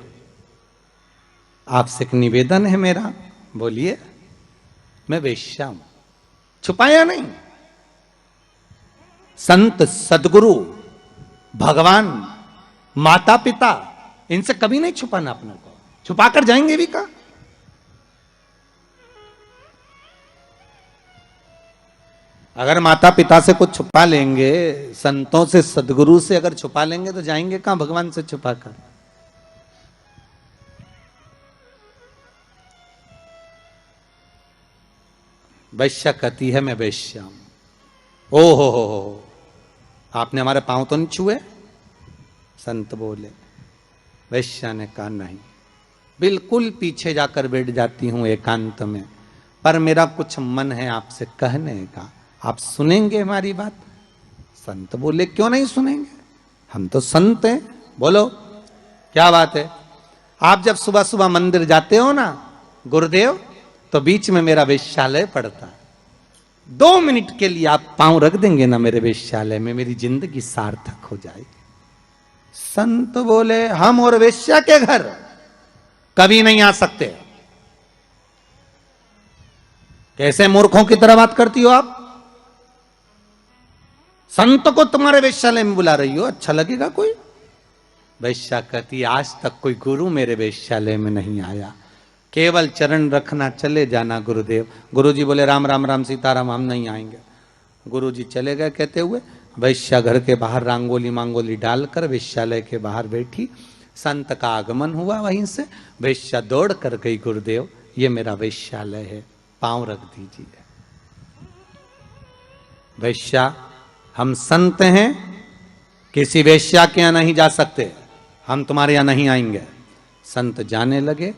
S1: आपसे एक निवेदन है मेरा। बोलिए। मैं वेश्या हूं, छुपाया नहीं। संत, सदगुरु, भगवान, माता पिता, इनसे कभी नहीं छुपाना अपने को। छुपाकर जाएंगे भी कहां? अगर माता पिता से कुछ छुपा लेंगे, संतों से, सदगुरु से अगर छुपा लेंगे तो जाएंगे कहां भगवान से छुपाकर? वैश्या कहती है मैं वैश्या हूं। ओ हो, आपने हमारे पांव तो नहीं छुए? संत बोले। वैश्या ने कहा नहीं, बिल्कुल पीछे जाकर बैठ जाती हूं एकांत में, पर मेरा कुछ मन है आपसे कहने का, आप सुनेंगे हमारी बात? संत बोले क्यों नहीं सुनेंगे, हम तो संत हैं, बोलो क्या बात है। आप जब सुबह सुबह मंदिर जाते हो ना गुरुदेव, तो बीच में मेरा वेश्यालय पड़ता है, 2 मिनट के लिए आप पांव रख देंगे ना मेरे वेश्यालय में, मेरी जिंदगी सार्थक हो जाएगी। संत बोले हम और वेश्या के घर कभी नहीं आ सकते। कैसे मूर्खों की तरह बात करती हो आप? संत को तुम्हारे वेश्यालय में बुला रही हो, अच्छा लगेगा कोई? वैश्या कहती आज तक कोई गुरु मेरे वेश्यालय में नहीं आया, केवल चरण रखना, चले जाना गुरुदेव। गुरुजी बोले राम राम राम सीताराम, हम नहीं आएंगे। गुरुजी चले गए कहते हुए। वैश्या घर के बाहर रांगोली मांगोली डालकर वेश्यालय के बाहर बैठी। संत का आगमन हुआ वहीं से। वैश्या दौड़ कर गई, गुरुदेव ये मेरा वेश्यालय है, पांव रख दीजिए। वैश्या हम संत हैं, किसी वेश्या के यहां नहीं जा सकते, हम तुम्हारे यहां नहीं आएंगे। संत जाने लगे।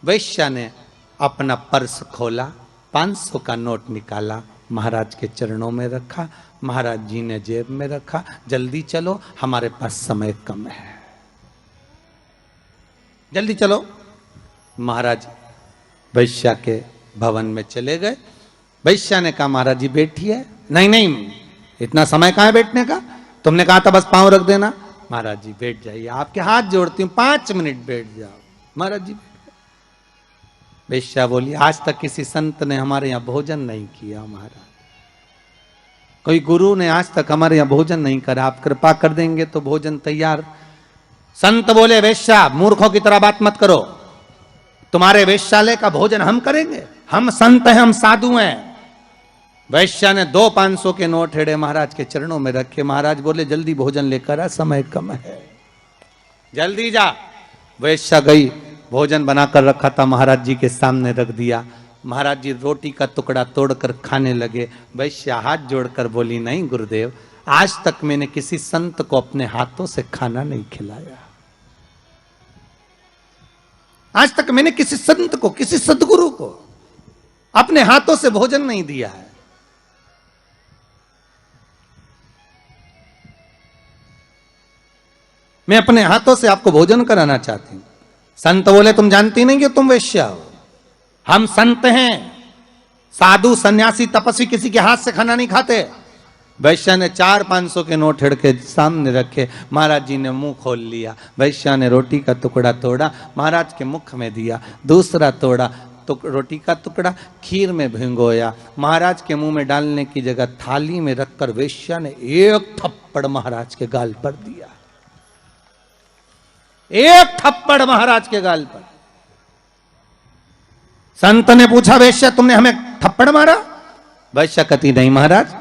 S1: वेश्या ने अपना पर्स खोला, 500 का नोट निकाला, महाराज के चरणों में रखा। महाराज जी ने जेब में रखा, जल्दी चलो, हमारे पास समय कम है, जल्दी चलो। महाराज वैश्या के भवन में चले गए। वैश्या ने कहा महाराज जी बैठिए। नहीं नहीं, इतना समय कहां है बैठने का, तुमने कहा था बस पांव रख देना। महाराज जी बैठ जाइए, आपके हाथ जोड़ती हूं, 5 मिनट बैठ जाओ। महाराज जी वैश्या बोली आज तक किसी संत ने हमारे यहां भोजन नहीं किया महाराज, कोई गुरु ने आज तक हमारे यहां भोजन नहीं करा, आप कृपा कर देंगे तो भोजन तैयार। संत बोले वैश्या मूर्खों की तरह बात मत करो, तुम्हारे वेश्यालय का भोजन हम करेंगे, हम संत हैं, हम साधु हैं। वैश्या ने 2 500 के नोट हेड़े महाराज के चरणों में रखे। महाराज बोले जल्दी भोजन लेकर आ, समय कम है, जल्दी जा। वैश्या गई, भोजन बनाकर रखा था महाराज जी के सामने रख दिया। महाराज जी रोटी का टुकड़ा तोड़कर खाने लगे। वैश्या हाथ जोड़कर बोली नहीं गुरुदेव, आज तक मैंने किसी संत को अपने हाथों से खाना नहीं खिलाया, आज तक मैंने किसी संत को, किसी सदगुरु को अपने हाथों से भोजन नहीं दिया है। मैं अपने हाथों से आपको भोजन कराना चाहती हूं। संत बोले तुम जानती नहीं कि तुम वेश्या हो, हम संत हैं, साधु सन्यासी तपस्वी किसी के हाथ से खाना नहीं खाते। वैश्या ने 4 500 के नोट हिड़ के सामने रखे। महाराज जी ने मुंह खोल लिया। वैश्या ने रोटी का टुकड़ा तोड़ा, महाराज के मुख में दिया, दूसरा तोड़ा तो रोटी का टुकड़ा खीर में भिंगोया, महाराज के मुंह में डालने की जगह थाली में रखकर वैश्या ने एक थप्पड़ महाराज के गाल पर दिया, एक थप्पड़ महाराज के गाल पर। संत ने पूछा वैश्या तुमने हमें थप्पड़ मारा? वैश्या कहती नहीं महाराज,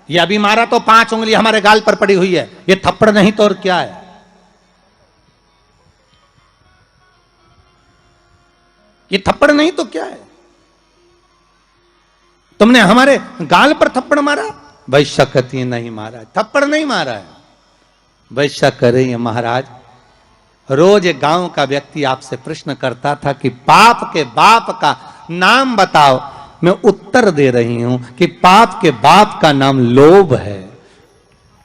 S1: ये अभी मारा तो 5 उंगली हमारे गाल पर पड़ी हुई है, ये थप्पड़ नहीं तो और क्या है। ये थप्पड़ नहीं तो क्या है, तुमने हमारे गाल पर थप्पड़ मारा? वैश्या कहती है नहीं महाराज, थप्पड़ नहीं मारा है। वैश्या कह रही है महाराज, रोज एक गांव का व्यक्ति आपसे प्रश्न करता था कि पाप के बाप का नाम बताओ, मैं उत्तर दे रही हूं कि पाप के बाप का नाम लोभ है,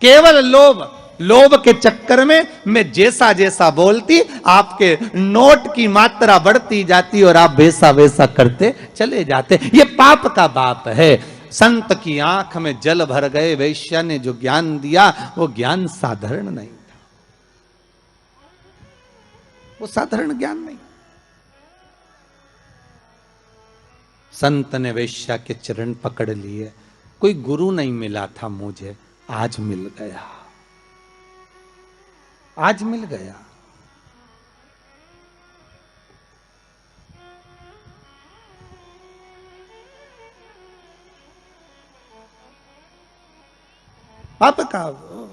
S1: केवल लोभ। लोभ के चक्कर में मैं जैसा जैसा बोलती आपके नोट की मात्रा बढ़ती जाती और आप वैसा वैसा करते चले जाते, ये पाप का बाप है। संत की आंख में जल भर गए। वैश्या ने जो ज्ञान दिया वो ज्ञान साधारण नहीं था, वो साधारण ज्ञान नहीं। संत ने वैश्या के चरण पकड़ लिए। कोई गुरु नहीं मिला था मुझे, आज मिल गया, आज मिल गया। पाप का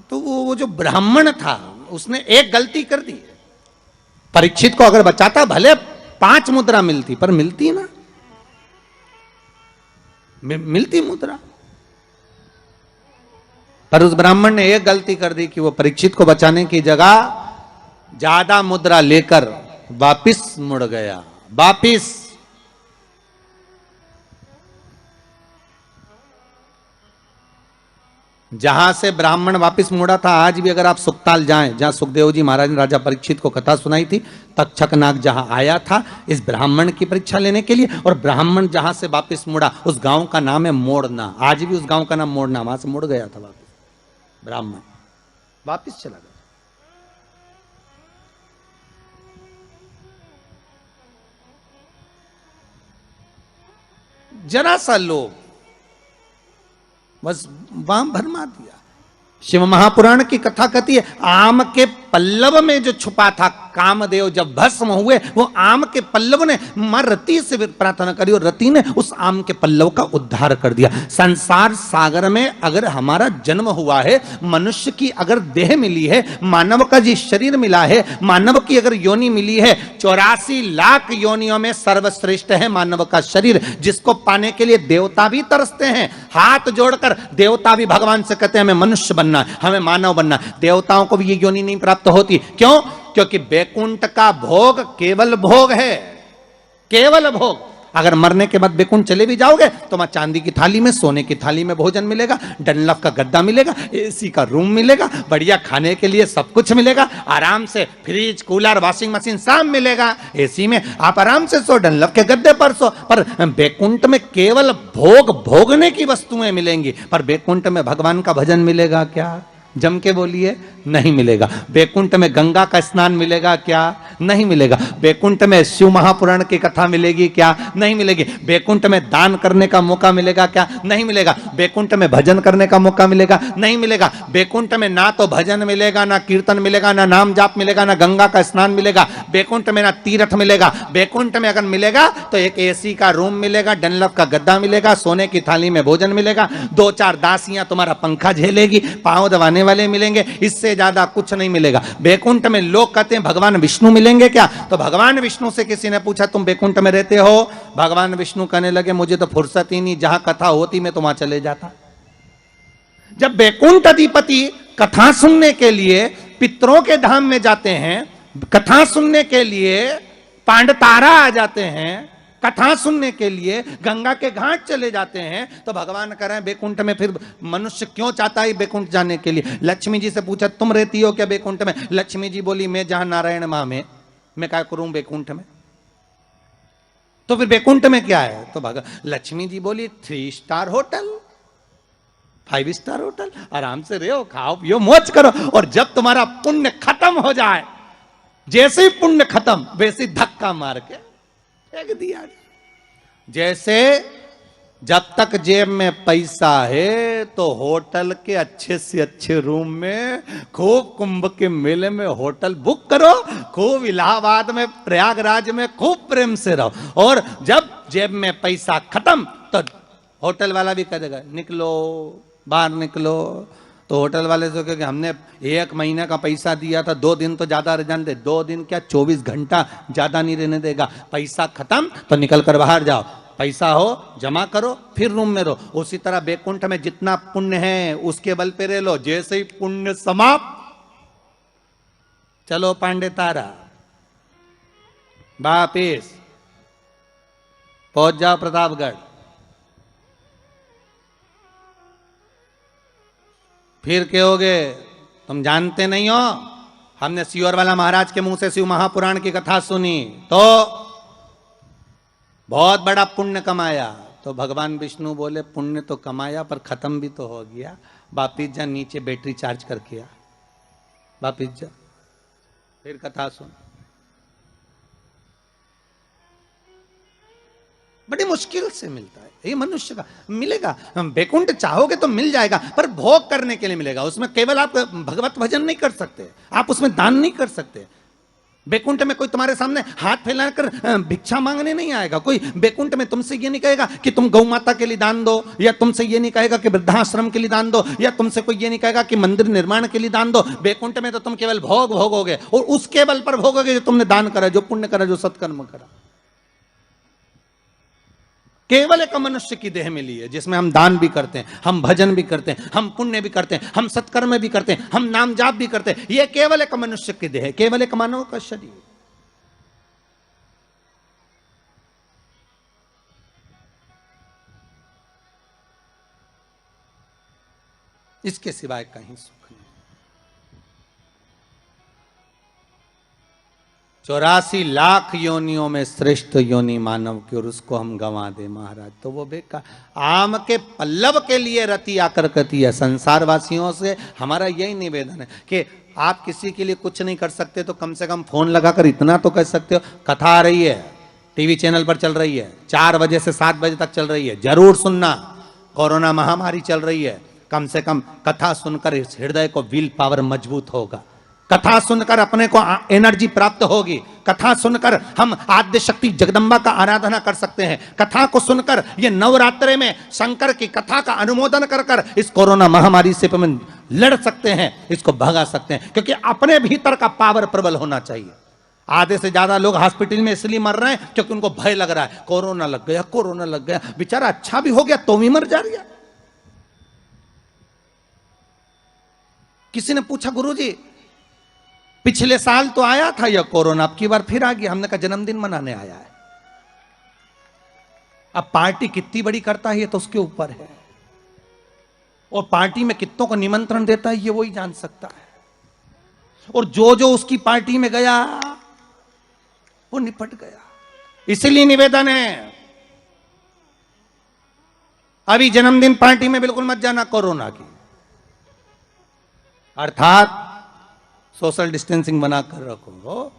S1: तो वो जो ब्राह्मण था उसने एक गलती कर दी। परीक्षित को अगर बचाता भले 5 मुद्रा मिलती, पर मिलती ना, मिलती मुद्रा। पर उस ब्राह्मण ने एक गलती कर दी कि वो परीक्षित को बचाने की जगह ज्यादा मुद्रा लेकर वापिस मुड़ गया, वापिस। जहां से ब्राह्मण वापिस मुड़ा था, आज भी अगर आप सुखताल जाएं, जहां सुखदेव जी महाराज ने राजा परीक्षित को कथा सुनाई थी, तक्षक नाग जहां आया था इस ब्राह्मण की परीक्षा लेने के लिए, और ब्राह्मण जहां से वापिस मुड़ा उस गांव का नाम है मोड़ना। आज भी उस गांव का नाम मोड़ना, वहां से मुड़ गया था वापिस ब्राह्मण, वापिस चला गया। जरा सा लोभ बस वाम भरमा दिया। शिव महापुराण की कथा कहती है आम के पल्लव में जो छुपा था कामदेव जब भस्म हुए, वो आम के पल्लव ने मां रति से प्रार्थना करी और रति ने उस आम के पल्लव का उद्धार कर दिया। संसार सागर में अगर हमारा जन्म हुआ है, मनुष्य की अगर देह मिली है, मानव का जी शरीर मिला है, मानव की अगर योनि मिली है, 84 लाख योनियों में सर्वश्रेष्ठ है मानव का शरीर, जिसको पाने के लिए देवता भी तरसते हैं। हाथ जोड़कर देवता भी भगवान से कहते हैं हमें मनुष्य बनना है, हमें मानव बनना है। देवताओं को भी ये योनि नहीं प्राप्त होती। क्यों? क्योंकि बैकुंठ का भोग केवल भोग है, केवल भोग। अगर मरने के बाद बैकुंठ चले भी जाओगे तो वहां चांदी की थाली में, सोने की थाली में भोजन मिलेगा, डनलफ का गद्दा मिलेगा, एसी का रूम मिलेगा, बढ़िया खाने के लिए सब कुछ मिलेगा, आराम से फ्रिज, कूलर, वॉशिंग मशीन सब मिलेगा। एसी में आप आराम से सो, डनलफ के गद्दे पर सो। पर बैकुंठ में केवल भोग भोगने की वस्तुएं मिलेंगी। पर बैकुंठ में भगवान का भजन मिलेगा क्या? जम के बोलिए, नहीं मिलेगा। बैकुंठ में गंगा का स्नान मिलेगा क्या? नहीं मिलेगा। बैकुंठ में शिव महापुराण की कथा मिलेगी क्या? नहीं मिलेगी। बैकुंठ में दान करने का मौका मिलेगा क्या? नहीं मिलेगा। बैकुंठ में भजन करने का मौका मिलेगा? नहीं मिलेगा। बैकुंठ में ना तो भजन मिलेगा, ना कीर्तन मिलेगा, ना नाम जाप मिलेगा, ना गंगा का स्नान मिलेगा। बैकुंठ में ना तीर्थ मिलेगा। बैकुंठ में अगर मिलेगा तो एक एसी का रूम मिलेगा, डनलफ का गद्दा मिलेगा, सोने की थाली में भोजन मिलेगा, 2-4 दासियां तुम्हारा पंखा झेलेगी, पांव दबाने वाले मिलेंगे, इससे ज्यादा कुछ नहीं मिलेगा। बैकुंठ में लोग कहते हैं भगवान विष्णु मिलेंगे क्या? तो भगवान विष्णु से किसी ने पूछा तुम बैकुंठ में रहते हो? भगवान विष्णु कहने लगे मुझे तो फुर्सत ही नहीं, जहां कथा होती मैं तो वहां चले जाता। जब बैकुंठ अधिपति कथा सुनने के लिए पितरों के धाम में जाते हैं, कथा सुनने के लिए पांडतारा आ जाते हैं, कथा सुनने के लिए गंगा के घाट चले जाते हैं, तो भगवान कह रहे हैं बैकुंठ में फिर मनुष्य क्यों चाहता है बैकुंठ जाने के लिए? लक्ष्मी जी से पूछा तुम रहती हो क्या बैकुंठ में? लक्ष्मी जी बोली मैं जहां नारायण मां में, मैं क्या करूं बैकुंठ में? तो फिर बैकुंठ में क्या है? तो लक्ष्मी जी बोली 3 स्टार होटल, 5 स्टार होटल, आराम से रहो, खाओ पियो, मौज करो। और जब तुम्हारा पुण्य खत्म हो जाए, जैसे ही पुण्य खत्म वैसे धक्का मार के फेंक दिया। जैसे जब तक जेब में पैसा है तो होटल के अच्छे से अच्छे रूम में, खूब कुंभ के मेले में होटल बुक करो, खूब इलाहाबाद में, प्रयागराज में खूब प्रेम से रहो। और जब जेब में पैसा खत्म तो होटल वाला भी कह देगा निकलो, बाहर निकलो। तो होटल वाले से क्योंकि हमने 1 महीने का पैसा दिया था, 2 दिन तो ज्यादा रहने दे। 2 दिन क्या 24 घंटा ज्यादा नहीं रहने देगा। पैसा खत्म तो निकल कर बाहर जाओ, पैसा हो जमा करो, फिर रूम में रहो। उसी तरह बैकुंठ में जितना पुण्य है उसके बल पे रह लो। जैसे ही पुण्य समाप्त, चलो पांडे तारा वापिस पहुंच जाओ प्रतापगढ़। फिर कहोगे तुम जानते नहीं हो, हमने सियोर वाला महाराज के मुंह से शिव महापुराण की कथा सुनी तो बहुत बड़ा पुण्य कमाया। तो भगवान विष्णु बोले पुण्य तो कमाया पर खत्म भी तो हो गया, वापिस जा नीचे बैटरी चार्ज करके आ, वापिस जा, फिर कथा सुन। बड़ी मुश्किल से मिलता है ये मनुष्य का, मिलेगा। बैकुंठ चाहोगे तो मिल जाएगा, पर भोग करने के लिए मिलेगा। उसमें केवल आप भगवत भजन नहीं कर सकते, आप उसमें दान नहीं कर सकते। बैकुंठ में कोई तुम्हारे सामने हाथ फैलाकर भिक्षा मांगने नहीं आएगा। कोई बैकुंठ में तुमसे ये नहीं कहेगा कि तुम गौ माता के लिए दान दो, या तुमसे ये नहीं कहेगा कि वृद्धाश्रम के लिए दान दो, या तुमसे कोई ये नहीं कहेगा कि मंदिर निर्माण के लिए दान दो। बैकुंठ में तो तुम केवल भोग भोगोगे, और उसके बल पर भोगोगे जो तुमने दान करा, जो पुण्य करा, जो सत्कर्म करा। केवल एक मनुष्य की देह मिली है जिसमें हम दान भी करते हैं, हम भजन भी करते हैं, हम पुण्य भी करते हैं, हम सत्कर्म भी करते हैं, हम नाम जाप भी करते हैं। यह केवल एक मनुष्य की देह है, केवल एक मानव का शरीर। इसके सिवाय कहीं सुख नहीं। 84 लाख योनियों में श्रेष्ठ योनि मानव की, और उसको हम गंवा दे महाराज तो वो बेकार। आम के पल्लव के लिए रति आकर कहती है। संसार वासियों से हमारा यही निवेदन है कि आप किसी के लिए कुछ नहीं कर सकते तो कम से कम फोन लगाकर इतना तो कह सकते हो, कथा आ रही है, टीवी चैनल पर चल रही है, 4 बजे से 7 बजे तक चल रही है, जरूर सुनना। कोरोना महामारी चल रही है, कम से कम कथा सुनकर इस हृदय को विल पावर मजबूत होगा। कथा सुनकर अपने को एनर्जी प्राप्त होगी, कथा सुनकर हम आद्य शक्ति जगदम्बा का आराधना कर सकते हैं, कथा को सुनकर ये नवरात्रे में शंकर की कथा का अनुमोदन कर कर इस कोरोना महामारी से हम लड़ सकते हैं, इसको भगा सकते हैं, क्योंकि अपने भीतर का पावर प्रबल होना चाहिए। आधे से ज्यादा लोग हॉस्पिटल में इसलिए मर रहे हैं क्योंकि उनको भय लग रहा है, कोरोना लग गया, कोरोना लग गया, बेचारा अच्छा भी हो गया तो भी मर जा रही है। किसी ने पूछा गुरुजी पिछले साल तो आया था यह कोरोना, अब की बार फिर आ गया। हमने कहा जन्मदिन मनाने आया है। अब पार्टी कितनी बड़ी करता है ये तो उसके ऊपर है, और पार्टी में कितनों को निमंत्रण देता है ये वही जान सकता है, और जो जो उसकी पार्टी में गया वो निपट गया। इसलिए निवेदन है अभी जन्मदिन पार्टी में बिल्कुल मत जाना कोरोना की, अर्थात सोशल डिस्टेंसिंग बनाकर रखो।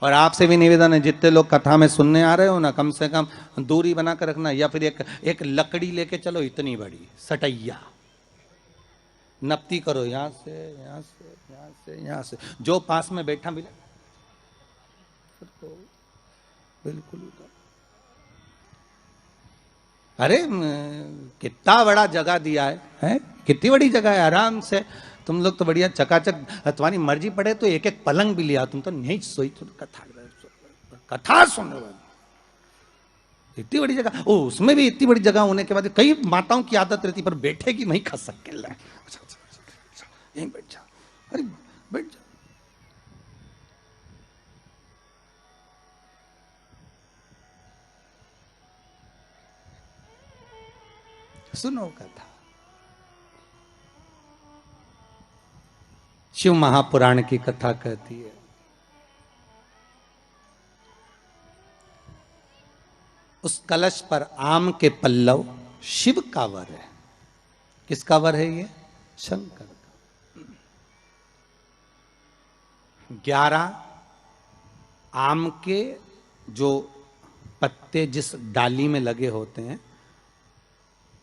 S1: और आपसे भी निवेदन है जितने लोग कथा में सुनने आ रहे हो ना, कम से कम दूरी बनाकर रखना, या फिर एक लकड़ी लेके चलो इतनी बड़ी सटैया, नपती करो यहां से यहां से यहां से यहां से, जो पास में बैठा मिले बिल्कुल। अरे कितना बड़ा जगह दिया है? कितनी बड़ी जगह है, आराम से तुम लोग तो बढ़िया चकाचक, तुम्हारी मर्जी पड़े तो एक एक पलंग भी लिया, तुम तो नहीं सोई, तुम कथा सुनने वाली इतनी बड़ी जगह, ओ उसमें भी इतनी बड़ी जगह होने के बाद कई माताओं की आदत रहती पर बैठेगी वहीं खसक के यहीं बैठ जा, अरे बैठ जा। सुनो कथा। शिव महापुराण की कथा कहती है उस कलश पर आम के पल्लव शिव का वर है। किसका वर है ये? शंकर का। 11 आम के जो पत्ते जिस डाली में लगे होते हैं,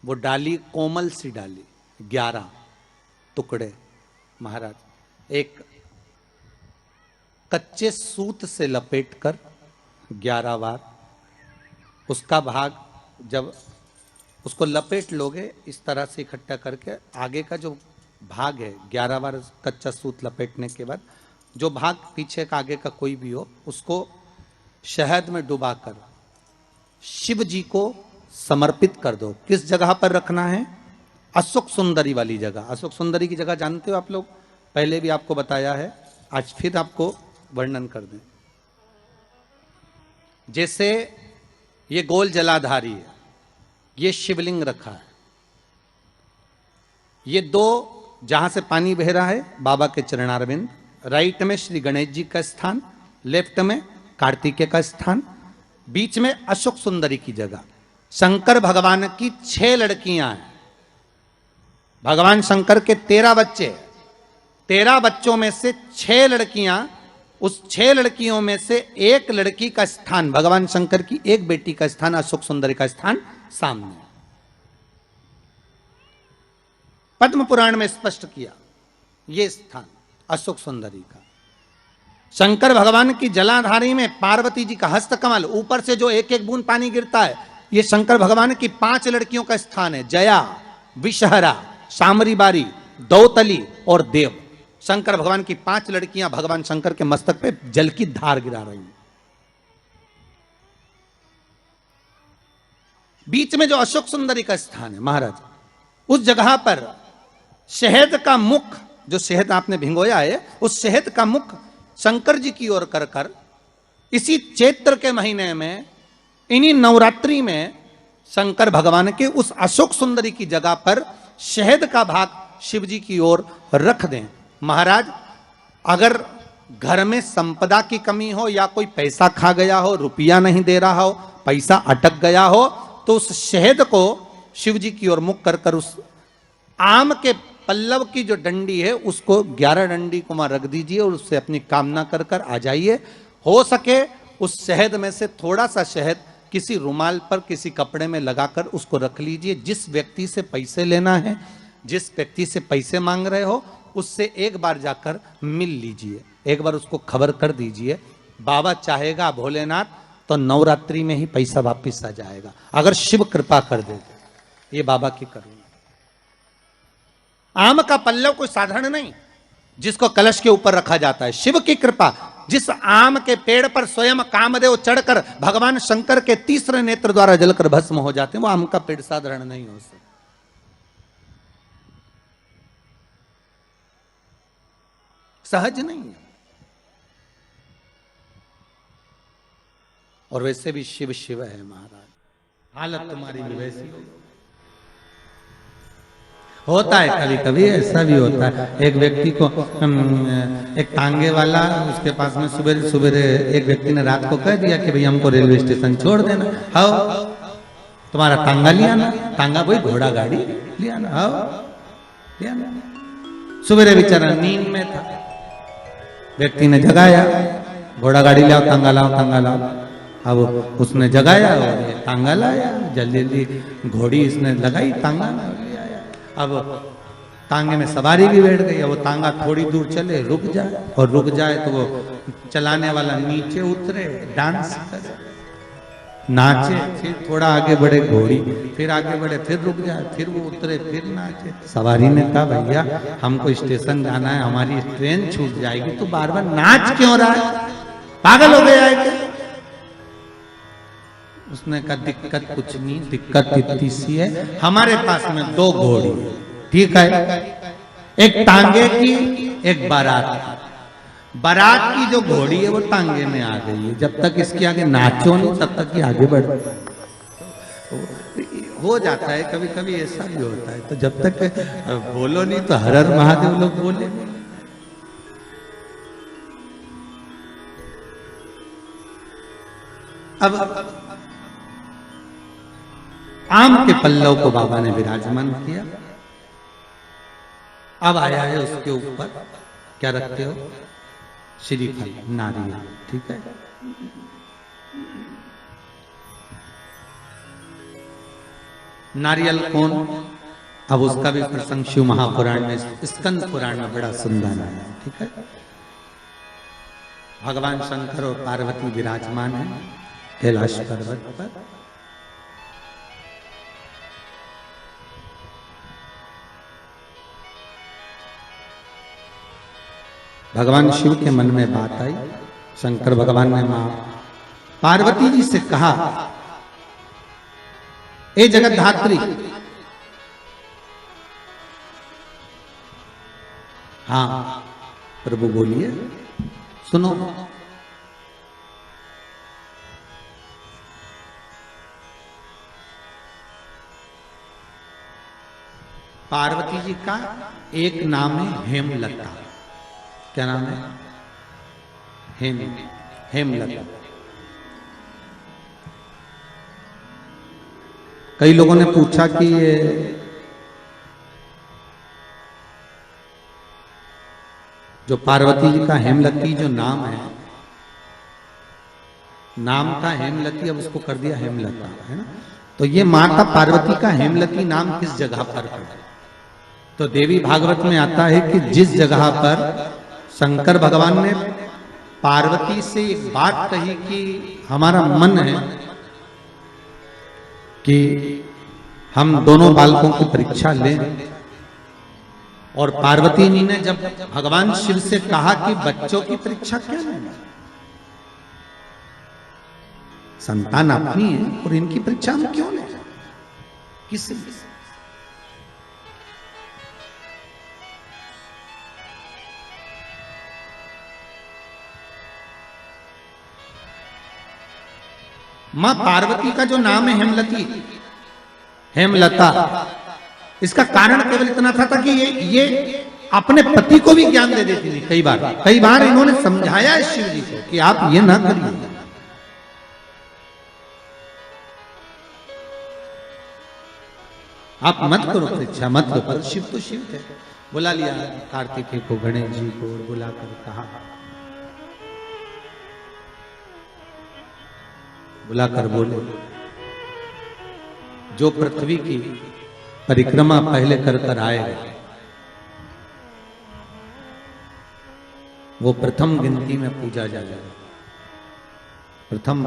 S1: वो डाली कोमल सी डाली, 11 टुकड़े महाराज एक कच्चे सूत से लपेटकर 11 बार उसका भाग, जब उसको लपेट लोगे इस तरह से इकट्ठा करके, आगे का जो भाग है 11 बार कच्चा सूत लपेटने के बाद जो भाग पीछे का आगे का कोई भी हो, उसको शहद में डुबाकर शिव जी को समर्पित कर दो। किस जगह पर रखना है? अशोक सुंदरी वाली जगह। अशोक सुंदरी की जगह जानते हो आप लोग, पहले भी आपको बताया है, आज फिर आपको वर्णन कर दें। जैसे ये गोल जलाधारी है, ये शिवलिंग रखा है, ये 2 जहां से पानी बह रहा है बाबा के चरणारविंद, राइट में श्री गणेश जी का स्थान, लेफ्ट में कार्तिकेय का स्थान, बीच में अशोक सुंदरी की जगह। शंकर भगवान की 6 लड़कियां हैं। भगवान शंकर के 13 बच्चे, 13 बच्चों में से 6 लड़कियां, उस 6 लड़कियों में से एक लड़की का स्थान, भगवान शंकर की एक बेटी का स्थान, अशोक सुंदरी का स्थान सामने। पद्म पुराण में स्पष्ट किया यह स्थान अशोक सुंदरी का। शंकर भगवान की जलाधारी में पार्वती जी का हस्तकमल, ऊपर से जो एक एक बूंद पानी गिरता है, यह शंकर भगवान की 5 लड़कियों का स्थान है। जया, विषहरा, शामरी बारी, दौतली और देव। शंकर भगवान की 5 लड़कियां भगवान शंकर के मस्तक पे जल की धार गिरा रही हैं। बीच में जो अशोक सुंदरी का स्थान है महाराज, उस जगह पर शहद का मुख, जो शहद आपने भिंगोया है, उस शहद का मुख शंकर जी की ओर कर कर इसी चैत्र के महीने में, इन्हीं नवरात्रि में शंकर भगवान के उस अशोक सुंदरी की जगह पर शहद का भाग शिव जी की ओर रख दें। महाराज अगर घर में संपदा की कमी हो या कोई पैसा खा गया हो, रुपया नहीं दे रहा हो, पैसा अटक गया हो, तो उस शहद को शिव जी की ओर मुख कर कर उस आम के पल्लव की जो डंडी है उसको 11 डंडी को वहां रख दीजिए और उससे अपनी कामना कर कर आ जाइए। हो सके उस शहद में से थोड़ा सा शहद किसी रुमाल पर, किसी कपड़े में लगाकर उसको रख लीजिए। जिस व्यक्ति से पैसे लेना है, जिस व्यक्ति से पैसे मांग रहे हो, उससे एक बार जाकर मिल लीजिए, एक बार उसको खबर कर दीजिए। बाबा चाहेगा भोलेनाथ तो नवरात्रि में ही पैसा वापिस आ जाएगा, अगर शिव कृपा कर दे। ये बाबा की करुणा। आम का पल्लव कोई साधारण नहीं जिसको कलश के ऊपर रखा जाता है, शिव की कृपा। जिस आम के पेड़ पर स्वयं कामदेव चढ़कर भगवान शंकर के तीसरे नेत्र द्वारा जलकर भस्म हो जाते हैं, वो आम का पेड़ साधारण नहीं हो सकता। सहज नहीं है। और वैसे भी शिव शिव है महाराज, हालत तुम्हारी भी वैसी होता है। कभी कभी ऐसा भी होता है, एक व्यक्ति को एक तांगे वाला उसके पास में सुबह सुबह एक व्यक्ति ने रात को कह दिया कि भाई हमको रेलवे स्टेशन छोड़ देना, हाओ तुम्हारा तांगा लिया ना, तांगा भाई घोड़ा गाड़ी लिया ना, हाओ लिया ना। सुबह बेचारा नींद में था, व्यक्ति ने जगाया, घोड़ा गाड़ी लाओ, तांगा लाओ, तांगा लाओ। अब उसने जगाया और तांगा लाया, जल्दी जल्दी घोड़ी इसने लगाई, तांगा ले आया। अब तांगे में सवारी भी बैठ गई। अब वो तांगा थोड़ी दूर चले, रुक जाए, और रुक जाए तो वो चलाने वाला नीचे उतरे, डांस करे, नाचे, फिर थोड़ा आगे बढ़े घोड़ी, फिर आगे बढ़े, फिर रुक जाए, फिर वो उतरे, फिर नाचे। सवारी ने कहा भैया हमको स्टेशन जाना है, हमारी ट्रेन छूट जाएगी, तो बार बार नाच क्यों रहा है, पागल हो गया है क्या? उसने कहा दिक्कत कुछ नहीं, दिक्कत इतनी सी है, हमारे पास में 2 घोड़ी, ठीक है, एक तांगे की, एक बारात। बारात की जो घोड़ी है वो तांगे में आ गई है, जब तक इसके आगे नाचो नहीं तब तक ये आगे बढ़ हो जाता है। कभी कभी ऐसा भी होता है, तो जब तक बोलो नहीं तो हर हर महादेव लोग बोले। अब आम के पल्लव को बाबा ने विराजमान किया। अब आया है उसके ऊपर क्या रखते हो, श्रीफल, नारियल, ठीक है। नारियल कौन, अब उसका भी प्रसंग शिव महापुराण में, स्कंद पुराण में बड़ा सुंदर है, ठीक है। भगवान शंकर और पार्वती विराजमान है कैलाश पर्वत पर। भगवान शिव के मन में बात आई, शंकर भगवान ने मां पार्वती जी से कहा, ए जगत धात्री, हाँ प्रभु बोलिए, सुनो। पार्वती जी का एक नाम है हेमलता। क्या नाम है? हेमलता। कई लोगों ने पूछा कि ये जो पार्वती जी का हेमलती जो नाम है, नाम का हेमलती, अब उसको कर दिया हेमलता, है ना। तो ये माता पार्वती का हेमलती नाम किस जगह पर पड़ा? तो देवी भागवत में आता है कि जिस जगह पर शंकर भगवान ने पार्वती से एक बात कही कि हमारा मन है कि हम दोनों बालकों की परीक्षा लें, और पार्वती जी ने जब भगवान शिव से कहा कि बच्चों की परीक्षा क्या लेना, संतान अपनी है और इनकी परीक्षा हम क्यों लें, किस मां पार्वती का जो नाम है हेमलती, हेमलता, इसका कारण केवल इतना था कि ये अपने पति को भी ज्ञान दे देती थी। कई बार इन्होंने समझाया है शिव जी को कि आप ये ना करिए। आप मत करो परीक्षा, मत करो, पर शिव तो शिव थे। बुला लिया कार्तिकेय को, गणेश जी को बुलाकर कहा, बुलाकर बोले, जो पृथ्वी की परिक्रमा पहले कर कर आए वो प्रथम गिनती में पूजा जाएगा, प्रथम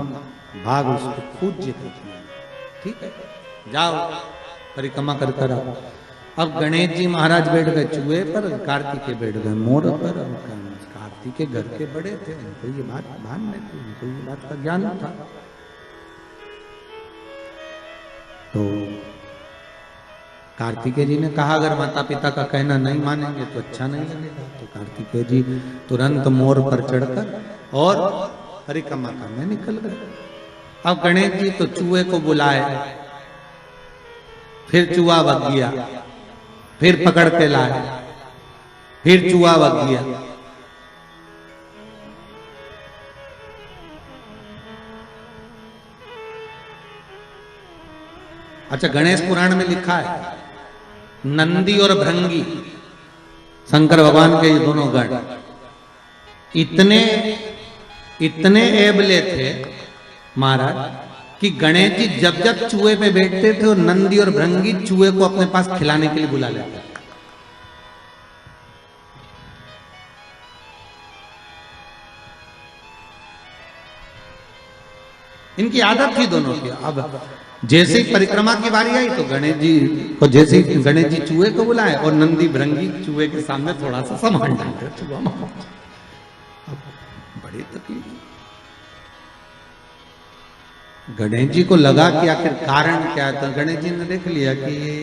S1: भाग उसको पूज्य कहते हैं। ठीक है, जाओ परिक्रमा कर कर आओ। अब गणेश जी महाराज बैठ गए चूहे पर, कार्तिकेय बैठ गए मोर पर। कार्तिकेय घर के बड़े थे, उनको ये बात भान नहीं थी, उनको ये बात का ज्ञान था। तो कार्तिकेय जी ने कहा अगर माता पिता का कहना नहीं मानेंगे तो अच्छा नहीं लगेगा। तो कार्तिकेय जी तुरंत मोर पर चढ़कर और परिक्रमा करने निकल गए। अब गणेश जी तो चूहे को बुलाए, फिर चूहा भग गया, फिर पकड़ के लाए, फिर चूहा भग गया। अच्छा, गणेश पुराण में लिखा है नंदी और भृंगी, शंकर भगवान के ये दोनों गण इतने एबले थे महाराज कि गणेश जी जब जब चूहे पे बैठते थे और नंदी और भृंगी चूहे को अपने पास खिलाने के लिए बुला लेते थे। इनकी आदत थी दोनों की। अब जैसे ही परिक्रमा की बारी आई तो गणेश जी को जैसे ही गणेश जी चूहे को बुलाए और नंदी भृंगी चूहे के सामने थोड़ा सा सामान डालते, चूहा बड़ी तकलीफ। गणेश जी को लगा कि आखिर कारण क्या है। तो गणेश जी ने देख लिया कि ये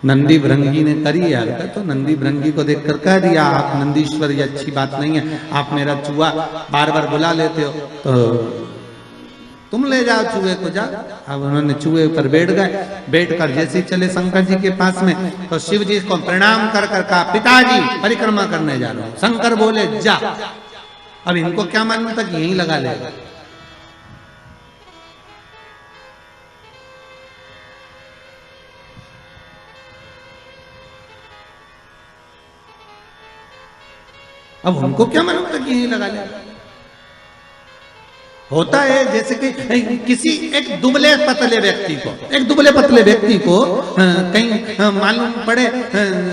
S1: नंदी भृंगी ने करी है, तो नंदी भृंगी को देखकर कह दिया आप नंदीश्वर, ये अच्छी बात नहीं है, आप मेरा चूहा बार बार बुला लेते हो, तो तुम ले जाओ चूहे को, जा। अब उन्होंने चूहे पर बैठ गए, बैठकर जैसे चले शंकर जी के पास में तो शिव जी को प्रणाम कर कर कहा पिताजी परिक्रमा करने जा रहा हूं। शंकर बोले जा। अब इनको क्या मालूम था कि यहीं लगा लेगा। अब उनको क्या मालूम था कि यहीं लगा लेगा। होता है जैसे कि किसी एक दुबले पतले व्यक्ति को कहीं मालूम पड़े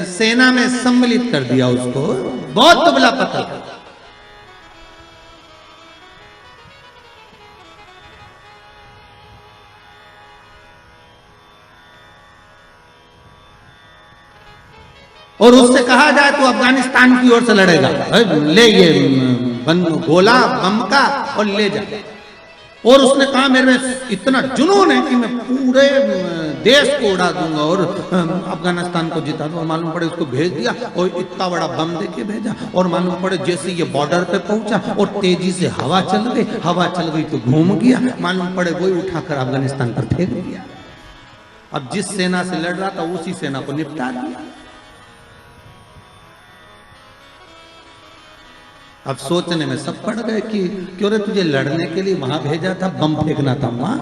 S1: सेना में सम्मिलित कर दिया, उसको बहुत दुबला पतला, और उससे कहा जाए तो अफगानिस्तान की ओर से लड़ेगा, ले ये गोला बम का और ले जा। और उसने कहा मेरे में इतना जुनून है कि मैं पूरे देश को उड़ा दूंगा और अफगानिस्तान को जिता दूंगा। मालूम पड़े उसको भेज दिया और इतना बड़ा बम देके भेजा, और मालूम पड़े जैसे ये बॉर्डर पे पहुंचा और तेजी से हवा चल गई तो घूम गया, मालूम पड़े वही उठाकर अफगानिस्तान पर फेंक दिया। अब जिस सेना से लड़ रहा था उसी सेना को निपटा दिया। अब सोचने में सब पड़ गए कि क्यों रे तुझे लड़ने के लिए वहां भेजा था, बम फेंकना था वहां,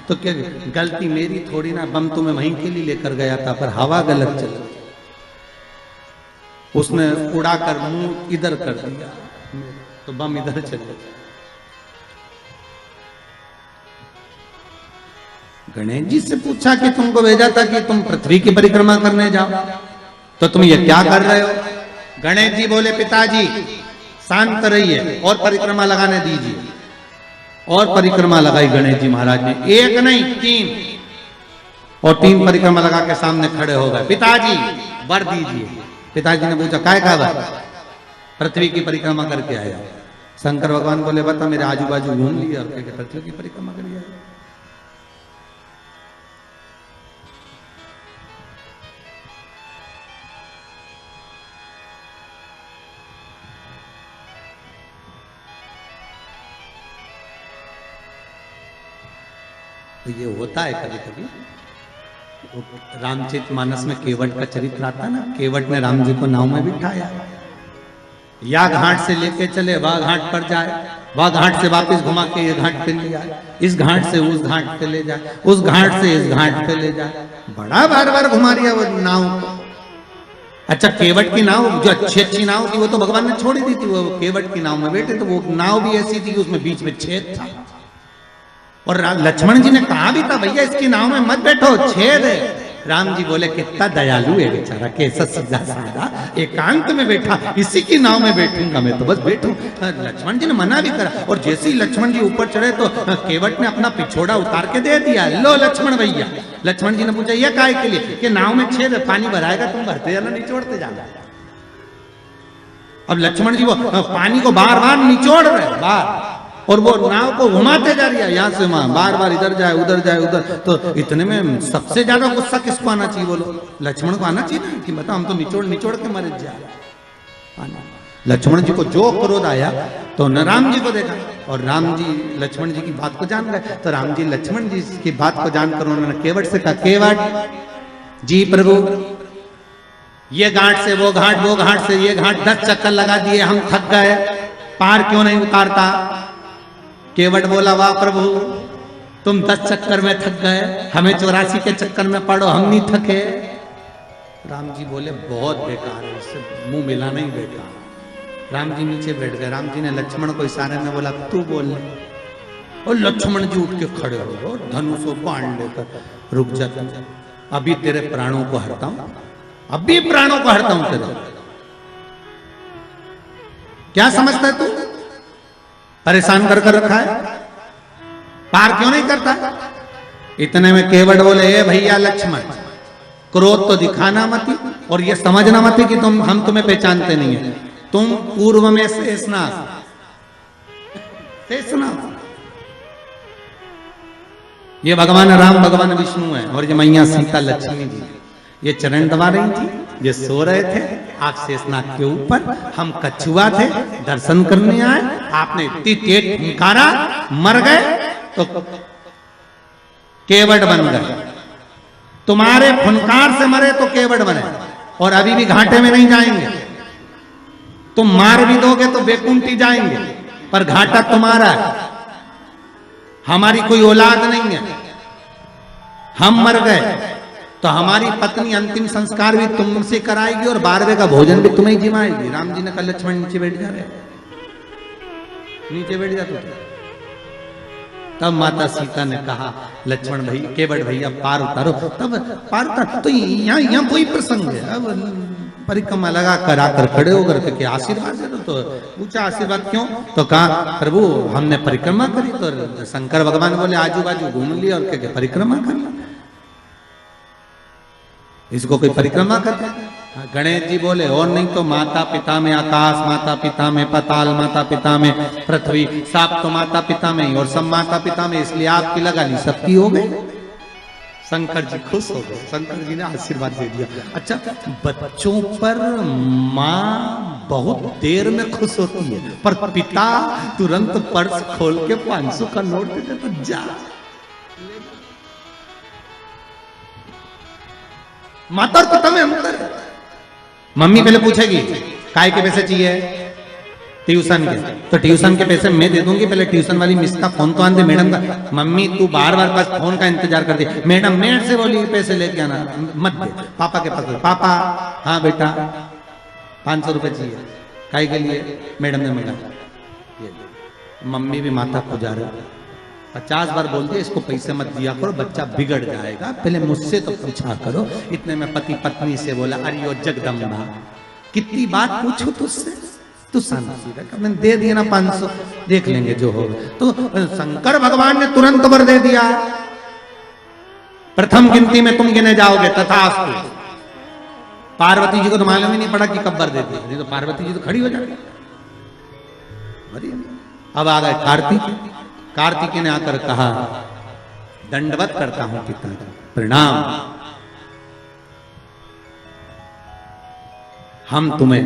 S1: तो क्या गलती मेरी थोड़ी ना, बम तो मैं वहीं के लिए लेकर गया था, पर हवा गलत चली, उसने उड़ाकर मुंह इधर कर दिया तो बम इधर चले। गणेश जी से पूछा कि तुमको भेजा था कि तुम पृथ्वी की परिक्रमा करने जाओ, तो तुम ये क्या कर रहे हो? गणेश जी बोले पिताजी शांत रहिए और परिक्रमा लगाने दीजिए। और परिक्रमा लगाई गणेश जी महाराज ने, एक नहीं 3, और 3 परिक्रमा लगा के सामने खड़े हो गए। पिताजी वर दीजिए। पिताजी ने पूछा काय का वर? पृथ्वी की परिक्रमा करके आया। शंकर भगवान बोले बता मेरे आजू बाजू घूम लिया और पृथ्वी की परिक्रमा कर लिया। तो ये होता है कभी कभी। रामचरित मानस में केवट का चरित्र आता ना, केवट ने राम जी को नाव में बिठाया, या घाट से लेके चले वह घाट पर जाए, वह घाट से वापस घुमा के ये घाट पे ले जाए, इस घाट से उस घाट पे ले जाए, उस घाट से इस घाट पे ले जाए, बड़ा बार बार घुमा दिया वो नाव को। अच्छा, केवट की नाव जो अच्छी नाव थी वो तो भगवान ने छोड़ी दी थी, वो केवट की नाव में बैठे तो वो नाव भी ऐसी थी कि उसमें बीच में छेद था। और लक्ष्मण जी ने कहा भी था भैया इसकी नाव में मत बैठो, छेद है। राम जी बोले कितना दयालु है बेचारा, कैसा सीधा साधा एकांत में बैठा, इसी की नाव में बैठूंगा मैं तो बस बैठूं। लक्ष्मण जी ने मना भी करा, और जैसे ही लक्ष्मण जी ऊपर चढ़े तो केवट ने अपना पिछोड़ा उतार के दे दिया, लो लक्ष्मण भैया। लक्ष्मण जी ने पूछा ये काहे के लिए, कि नाव में छेद है, पानी भराएगा तुम भरते जाना निचोड़ते जाना। अब लक्ष्मण जी वो पानी को बार बार निचोड़ रहे बार, और वो नाव को घुमाते जा रही है यहां से वहां, बार बार इधर जाए उधर। तो इतने में सबसे ज्यादा गुस्सा किसको आना चाहिए बोलो? लक्ष्मण को आना चाहिए ना, कि बता हम तो निचोड़ के मर जाए। लक्ष्मण जी को जो क्रोध आया तो न राम जी को देखा, और राम जी लक्ष्मण जी की बात को जान गए। तो राम जी लक्ष्मण जी की बात को जानकर उन्होंने केवट से कहा, केवट जी प्रभु, ये घाट से वो घाट से ये घाट 10 चक्कर लगा दिए, हम थक गए, पार क्यों नहीं उतारता? केवट बोला, वाह प्रभु, तुम 10 चक्कर में थक गए, हमें 84 के चक्कर में पड़ो, हम नहीं थके। राम जी बोले बहुत बेकार है, इससे मुंह मिलाना ही बेकार। राम जी नीचे बैठ गए। राम जी ने लक्ष्मण को इशारे में बोला, तू बोल। और लक्ष्मण जी उठ के खड़े हो गए, धनुष को बाण लेकर, रुक जा, अभी तेरे प्राणों को हरता हूं, अभी प्राणों को हरता हूं तेरे। क्या समझता है तू? परेशान कर रखा है, पार क्यों नहीं करता? इतने में केवट बोले, ए भैया लक्ष्मण, क्रोध तो दिखाना मत, और ये समझना मत कि हम तुम्हें पहचानते नहीं है। तुम पूर्व में शेषनाग, ये भगवान राम भगवान विष्णु है, और ये मैया सीता लक्ष्मी जी, ये चरण दबा रही थी, ये सो रहे थे, आप शेषनाग के ऊपर, हम कछुआ थे, दर्शन करने आए, आपने इतनी तेज फुंकारा, मर गए तो केवट बन गए। तुम्हारे फुनकार से मरे तो केवट बने, और अभी भी घाटे में नहीं जाएंगे। तुम मार भी दोगे तो बेकुंठी जाएंगे, पर घाटा तुम्हारा है, हमारी कोई औलाद नहीं है, हम मर गए तो हमारी पत्नी अंतिम संस्कार भी तुमसे कराएगी, और 12वें का भोजन भी तुम्हें जिमाएगी। राम जी ने कहा, लक्ष्मण नीचे बैठ जा रहे, नीचे बैठ जा तू। तब माता सीता ने कहा, लक्ष्मण भाई, केवट भैया पार उतारो। तब पार उतार, तो यहाँ कोई प्रसंग है, अब परिक्रमा लगा कर आकर खड़े होकर के आशीर्वाद दे दो। तो पूछा आशीर्वाद क्यों? तो कहा, प्रभु हमने परिक्रमा करी, तो शंकर भगवान बोले आजू बाजू घूम लिया और क्या परिक्रमा कर लिया, इसको कोई परिक्रमा करता है? गणेश जी बोले, और नहीं तो माता पिता में आकाश, माता पिता में पाताल, माता पिता में पृथ्वी, साप तो माता पिता में ही, और सब माता पिता में, इसलिए आपकी लगा ली, सबकी हो गई। शंकर जी खुश हो गए, शंकर जी ने आशीर्वाद दे दिया। अच्छा, बच्चों पर माँ बहुत देर में खुश होती है, पर पिता तुरंत पर्स खोल के 500 का नोट देते तो जा। माता और पिता में अंतर है। मम्मी पहले पूछेगी काय के पैसे चाहिए, ट्यूशन के, तो ट्यूशन के पैसे मैं दे दूंगी, पहले ट्यूशन वाली मिस का फोन तो आन दे, मैडम का। मम्मी तू बार बार बस फोन का इंतजार कर दे, मैडम मेड से बोली पैसे लेके आना, मत दे, पापा के पास। पापा, हाँ बेटा 500 रुपए चाहिए, काय के लिए? मैडम ने मंगा। मम्मी भी माता को जा रही, 50 बार बोल दिया इसको पैसे मत दिया करो, बच्चा बिगड़ जाएगा, पहले मुझसे तो पूछा करो। इतने में पति पत्नी से बोला, अरे ओ जगदम्बा, कितनी बात पूछो तुझसे, तू शांति रख, मैंने दे दिया ना 500, देख लेंगे जो होगा। तो शंकर भगवान ने तुरंत बर दे दिया, प्रथम गिनती में तुम गिने जाओगे, तथास्तु। पार्वती जी को तो मालूम ही नहीं पड़ा कि कब बर दे दिया, नहीं तो पार्वती जी तो खड़ी हो जाती। अब आ गए कार्तिक। कार्तिकेय ने आकर कहा, दंडवत करता हूं पिता, प्रणाम, हम तुम्हें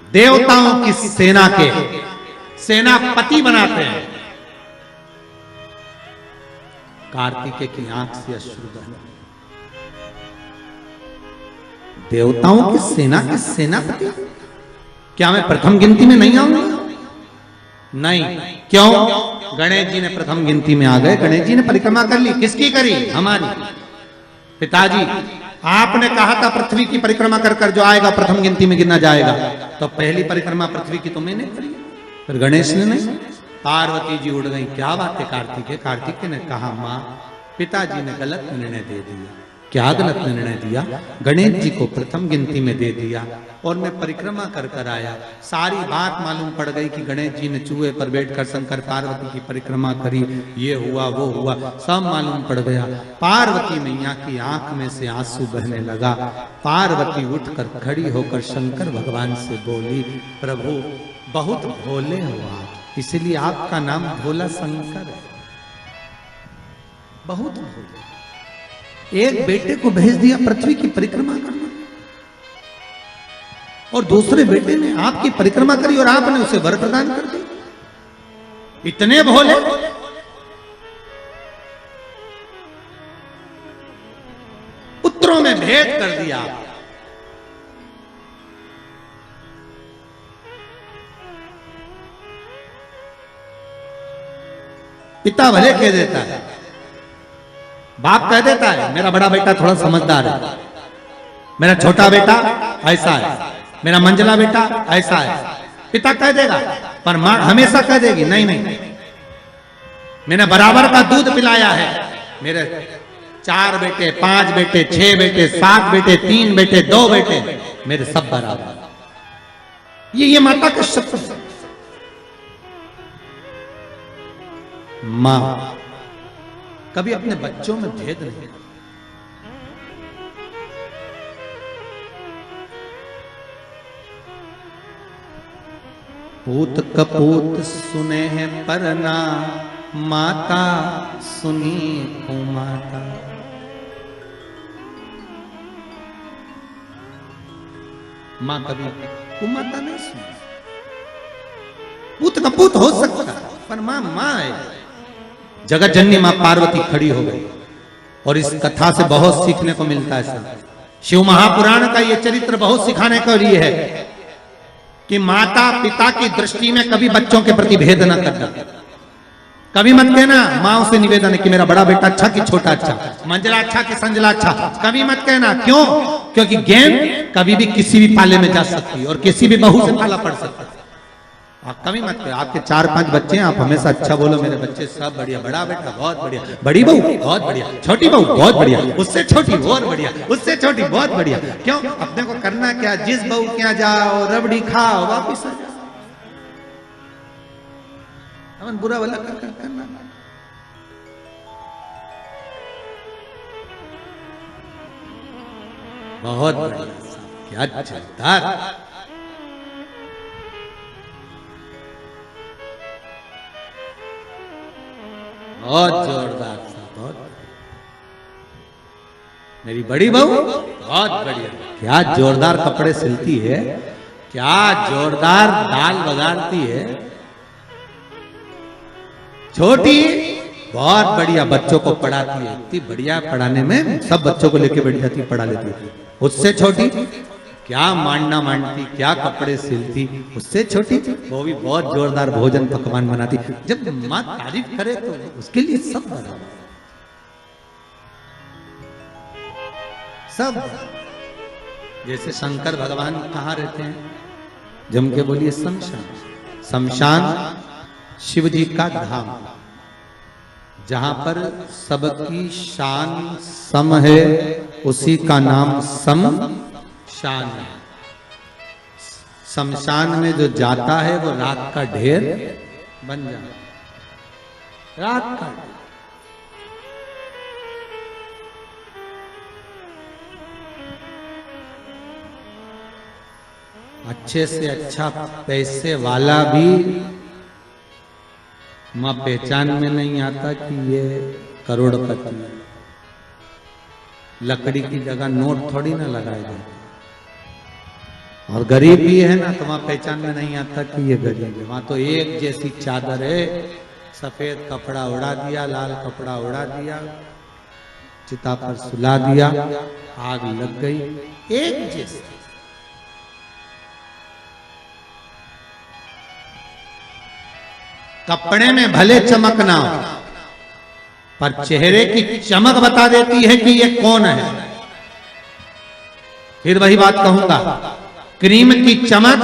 S1: देवताओं की सेना के सेनापति बनाते हैं। कार्तिकेय की आंख से अश्रु बहे। देवताओं की सेना के सेनापति? क्या मैं प्रथम गिनती में नहीं आऊंगा? नहीं। क्यों? गणेश जी ने प्रथम गिनती में आ गए, गणेश जी ने परिक्रमा कर ली। किसकी करी? हमारी। पिताजी आपने कहा था पृथ्वी की परिक्रमा कर कर जो आएगा प्रथम गिनती में गिना जाएगा, तो पहली परिक्रमा पृथ्वी की तो मैंने करी, फिर गणेश ने नहीं। पार्वती जी उड़ गई, क्या बात है कार्तिकेय? कार्तिकेय ने कहा, मां पिताजी ने गलत निर्णय दे दिया। त्याग निर्णय दिया, गणेश जी को प्रथम गिनती में दे दिया और मैं परिक्रमा कर कर आया। सारी बात मालूम पड़ गई कि गणेश जी ने चूहे पर बैठकर शंकर पार्वती की परिक्रमा करी, ये हुआ वो हुआ, सब मालूम पड़ गया। पार्वती मैया की आंख में से आंसू बहने लगा। पार्वती उठकर खड़ी होकर शंकर भगवान से बोली, प्रभु बहुत भोले हो आप, इसलिए आपका नाम भोला शंकर है, बहुत भोले। एक बेटे को भेज दिया पृथ्वी की परिक्रमा करने और दूसरे बेटे ने आपकी परिक्रमा करी और आपने उसे वर प्रदान कर दिया। इतने भोले। पुत्रों में भेद कर दिया। पिता भले कह देता है, बाप कह देता है मेरा बड़ा बेटा थोड़ा समझदार है, मेरा छोटा बेटा ऐसा है, मेरा मंझला बेटा ऐसा है, पिता कह देगा। पर मां हमेशा कह देगी नहीं नहीं, मैंने बराबर का दूध पिलाया है, मेरे 4 बेटे 5 बेटे 6 बेटे 7 बेटे 3 बेटे 2 बेटे मेरे सब बराबर। ये माता का शब्द है। मां कभी अपने बच्चों में भेद नहीं। पूत कपूत सुने हैं परना, माता सुनी कुमाता। मां कभी कुमाता नहीं सुनी। पूत कपूत हो सकता है पर मां मां है। जगत जननी मां पार्वती खड़ी हो गई और इस कथा से बहुत सीखने को मिलता है। शिव महापुराण का यह चरित्र बहुत सिखाने के लिए है कि माता पिता की दृष्टि में कभी बच्चों के प्रति भेद न करना। कभी मत कहना, माँ से निवेदन है कि मेरा बड़ा बेटा अच्छा कि छोटा अच्छा, मंझला अच्छा कि संजला अच्छा, कभी मत कहना। क्यों? क्योंकि गेंद कभी भी किसी भी पाले में जा सकती है और किसी भी बहू से पाला पड़ सकता है। आप कभी मत करो। आपके 4-5 बच्चे हैं, आप हमेशा अच्छा बोलो, मेरे बच्चे सब बढ़िया, बड़ा बेटा बहुत बढ़िया, बड़ी बहू बहुत बढ़िया, छोटी बहू बहुत बढ़िया, उससे छोटी बहुत बढ़िया, उससे छोटी बहुत बढ़िया। क्यों? अपने को करना क्या, जिस बहू के यहाँ जाओ रबड़ी खाओ वापिस आ जाओ। अपन बुरा वाला करना। बहुत बढ़िया, क्या चलता। बहुत जोरदार था, बहुत। मेरी बड़ी बहू बहुत बढ़िया, क्या जोरदार कपड़े सिलती है, क्या जोरदार दाल बघाड़ती है। छोटी बहुत बढ़िया बच्चों को पढ़ाती है, इतनी बढ़िया पढ़ाने में, सब बच्चों को लेके बैठ जाती, पढ़ा लेती है। उससे छोटी क्या मांडना मांडती, क्या कपड़े सिलती। उससे छोटी वो भी बहुत जोरदार भोजन पकवान बनाती। जब माँ तारीफ करे तो उसके लिए सब बराबर, सब। जैसे शंकर भगवान कहाँ रहते हैं? जम के बोलिए शमशान। शमशान शिव जी का धाम, जहां पर सबकी शान सम है, उसी का नाम शमशान है। शमशान में जो जाता है वो रात का ढेर बन जाता, रात का ढेर। अच्छे से अच्छा पैसे वाला भी मां पहचान में नहीं आता कि ये करोड़पति। लकड़ी की जगह नोट थोड़ी ना लगाएगा। और गरीब भी है ना तो वहां पहचान में नहीं आता कि ये गरीब है। वहां तो एक जैसी चादर है, सफेद कपड़ा उड़ा दिया, लाल कपड़ा उड़ा दिया, चिता पर सुला दिया, आग लग गई, एक जैसी। कपड़े में भले चमक ना हो, पर चेहरे की चमक बता देती है कि ये कौन है। फिर वही बात कहूंगा, क्रीम की चमक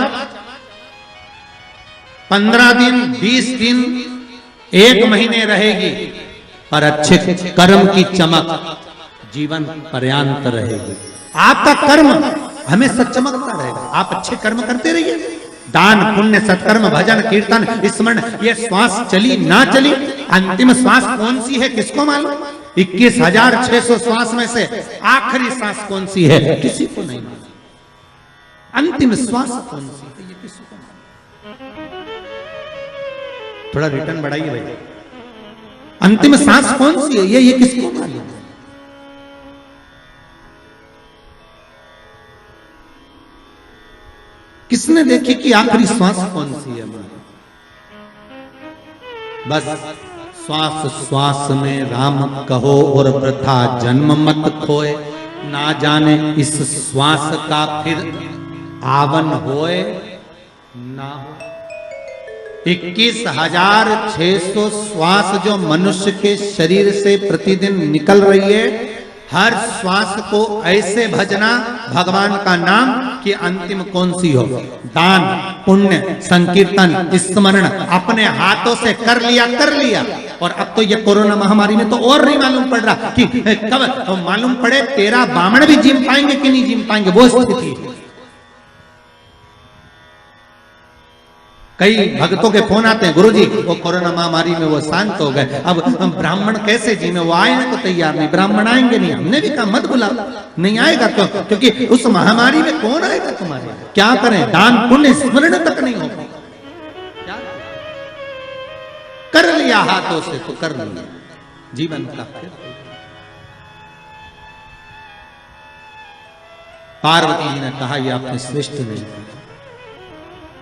S1: 15 दिन, 20 दिन, 1 महीने रहेगी, पर अच्छे कर्म की चमक जीवन पर्यांत रहेगी। आपका कर्म हमेशा चमकता रहेगा। आप अच्छे कर्म करते रहिए, दान पुण्य सत्कर्म भजन कीर्तन स्मरण, ये श्वास चली ना चली, अंतिम श्वास कौन सी है किसको मालूम? 21,600 श्वास में से आखिरी श्वास कौन सी है किसी को नहीं मालूम। अंतिम श्वास कौन सी है ये किसी को मालूम। थोड़ा रिटर्न बढ़ाइए भाई। अंतिम सांस कौन सी है ये किसको मालूम? किसने देखी कि आखिरी श्वास कौन सी है? बस श्वास श्वास में राम कहो और वृथा जन्म मत खोए, ना जाने इस श्वास का फिर आवन होए ना। 21,600 श्वास जो मनुष्य के शरीर से प्रतिदिन निकल रही है, हर श्वास को ऐसे भजना भगवान का नाम कि अंतिम कौन सी हो। दान पुण्य संकीर्तन स्मरण अपने हाथों से कर लिया। और अब तो ये कोरोना महामारी में तो और नहीं मालूम पड़ रहा कि कब तो मालूम पड़े 13 ब्राह्मण भी जिम पाएंगे कि नहीं जिम पाएंगे, वो स्थिति। कई भक्तों के फोन आते हैं, गुरुजी वो कोरोना महामारी में वो शांत हो गए, अब हम ब्राह्मण कैसे जीने? वो आए को तैयार नहीं, ब्राह्मण आएंगे नहीं। हमने भी कहा मत बुलाओ, नहीं आएगा क्यों? क्योंकि उस महामारी में कौन आएगा तुम्हारे? क्या करें? दान पुण्य स्मरण तक नहीं हो, कर लिया हाथों से तो कर लिया जीवन का। पार्वती जी ने कहा ये आपने श्रेष्ठ नहीं किया।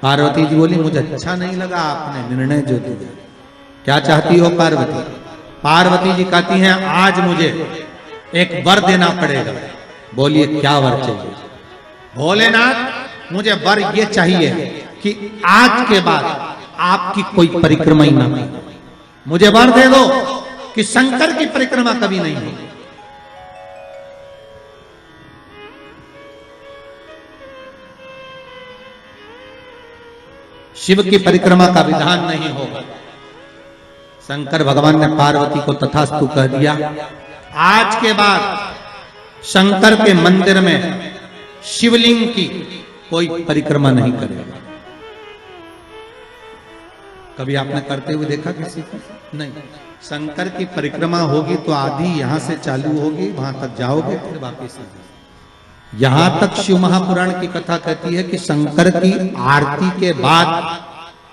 S1: पार्वती जी बोली मुझे अच्छा नहीं लगा आपने निर्णय जो दिया। क्या चाहती हो पार्वती? पार्वती जी कहती हैं आज मुझे एक वर देना पड़ेगा। बोलिए क्या वर चाहिए? भोलेनाथ मुझे वर ये चाहिए कि आज के बाद आपकी कोई परिक्रमा ही ना हो। मुझे वर दे दो कि शंकर की परिक्रमा कभी नहीं हो। शिव की परिक्रमा का विधान नहीं होगा। शंकर भगवान ने पार्वती को तथास्तु कह दिया। आज के बाद शंकर के मंदिर में शिवलिंग की कोई परिक्रमा नहीं करेगा। कभी आपने करते हुए देखा किसी को? नहीं। शंकर की परिक्रमा होगी तो आधी यहां से चालू होगी, वहां तक जाओगे फिर वापस आओगे। यहां तक शिव महापुराण की कथा कहती है कि शंकर की आरती के बाद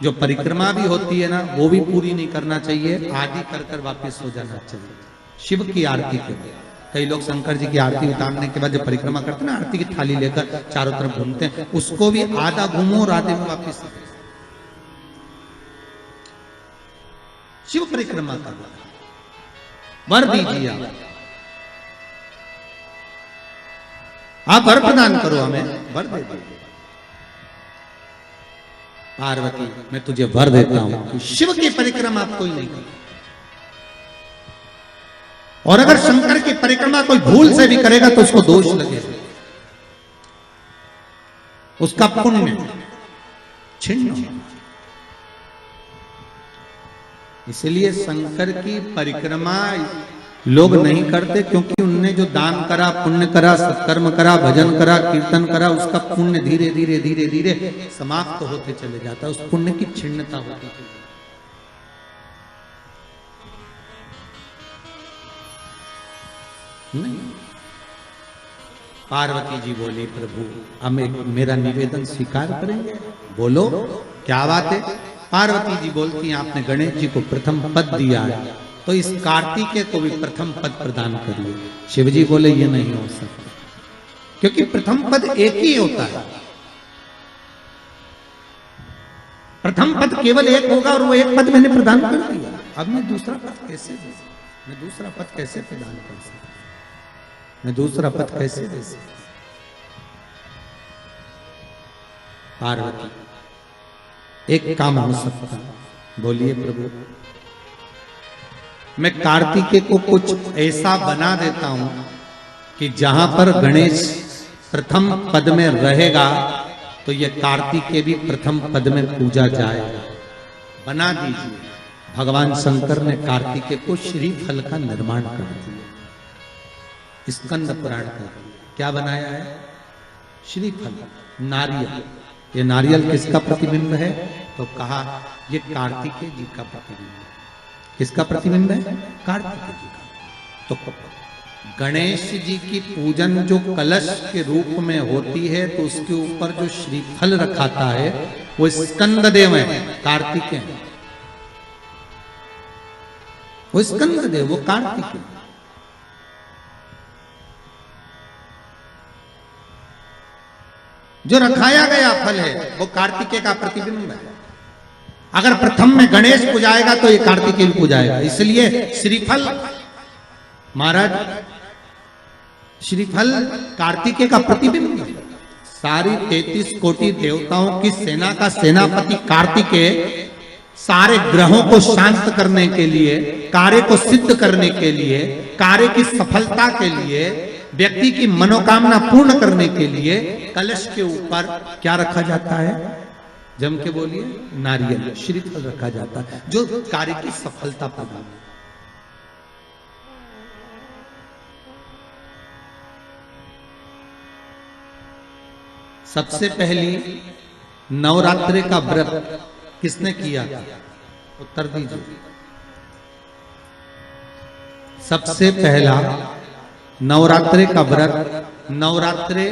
S1: जो परिक्रमा भी होती है ना, वो भी पूरी नहीं करना चाहिए, आदि कर वापस हो जाना चाहिए। शिव की आरती के बाद कई लोग शंकर जी की आरती उतारने के बाद जो परिक्रमा करते हैं ना, आरती की थाली लेकर चारों तरफ घूमते हैं, उसको भी आधा घूमो और आधे में वापिस। शिव परिक्रमा का वर दीजिए आप वर प्रदान करो, हमें वर दे दो। पार्वती मैं तुझे वर देता हूं कि शिव की परिक्रमा आप कोई नहीं करे, और अगर शंकर की परिक्रमा कोई भूल से भी करेगा तो उसको दोष लगेगा, उसका पुण्य छिन्न होगा। इसलिए शंकर की परिक्रमा लोग नहीं करते, क्योंकि उनने जो दान करा, पुण्य करा, सत्कर्म करा, भजन करा, कीर्तन करा, उसका पुण्य धीरे धीरे धीरे धीरे समाप्त होते चले जाता है, उस पुण्य की छिन्नता होती है। नहीं। पार्वती जी बोली प्रभु हमें मेरा निवेदन स्वीकार करेंगे? बोलो क्या बात है? पार्वती जी बोलती हैं आपने गणेश जी को प्रथम पद दिया है, तो इस कार्तिकेय को भी प्रथम पद प्रदान करिए। शिव जी बोले ये नहीं हो सकता, क्योंकि प्रथम पद एक ही होता है। प्रथम पद केवल एक होगा और वो एक पद मैंने प्रदान कर दिया। अब मैं दूसरा पद कैसे दे सकता? मैं दूसरा पद कैसे प्रदान कर सकता? मैं दूसरा पद कैसे दे सकता? पार्वती एक काम हो सकता, बोलिए प्रभु मैं कार्तिकेय को कुछ ऐसा बना देता हूं कि जहां पर गणेश प्रथम पद में रहेगा तो ये कार्तिकेय भी प्रथम पद में पूजा जाएगा। बना दीजिए। भगवान शंकर ने कार्तिकेय को श्रीफल का निर्माण कर दिया। स्कंद पुराण का क्या बनाया है? श्रीफल, नारियल। ये नारियल किसका प्रतिबिंब है? तो कहा ये कार्तिकेय जी का प्रतिबिंब है। किसका प्रतिबिंब है? कार्तिकेय जी का। तो गणेश जी की पूजन जो कलश के रूप में होती है तो उसके ऊपर जो श्रीफल रखाता है वो स्कंद देव है, कार्तिकेय है। वो स्कंद देव, वो कार्तिकेय। जो रखाया गया फल है वो कार्तिकेय का प्रतिबिंब है। अगर प्रथम में गणेश पूजाएगा तो ये कार्तिकेय पूजाएगा। इसलिए श्रीफल, महाराज श्रीफल कार्तिकेय का प्रतिबिंब है। सारी 33 कोटि देवताओं की सेना का सेनापति कार्तिकेय सारे ग्रहों को शांत करने के लिए, कार्य को सिद्ध करने के लिए, कार्य की सफलता के लिए, व्यक्ति की मनोकामना पूर्ण करने के लिए कलश के ऊपर क्या रखा जाता है? जम के बोलिए, नारियल, श्रीफल रखा जाता है, जो कार्य की सफलता प्रदान। सबसे पहली नवरात्रि का व्रत किसने किया था? उत्तर दीजिए। सबसे पहला नवरात्रि का व्रत, नवरात्रि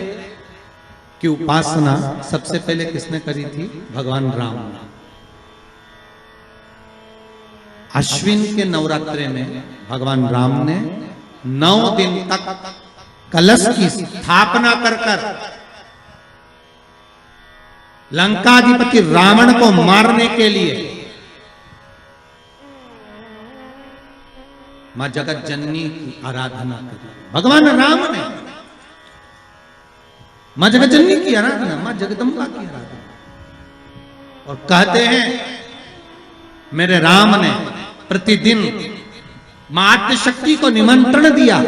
S1: की उपासना सबसे पहले किसने करी थी? भगवान राम ने। अश्विन के नवरात्रि में भगवान राम ने 9 दिन तक कलश की स्थापना कर लंकाधिपति रावण को मारने के लिए मां जगत जननी की आराधना करी। भगवान राम ने मां जगत जननी की आराधना, मां जगदम्बा की आराधना। और कहते हैं मेरे राम ने प्रतिदिन मां आद्यशक्ति को निमंत्रण दिया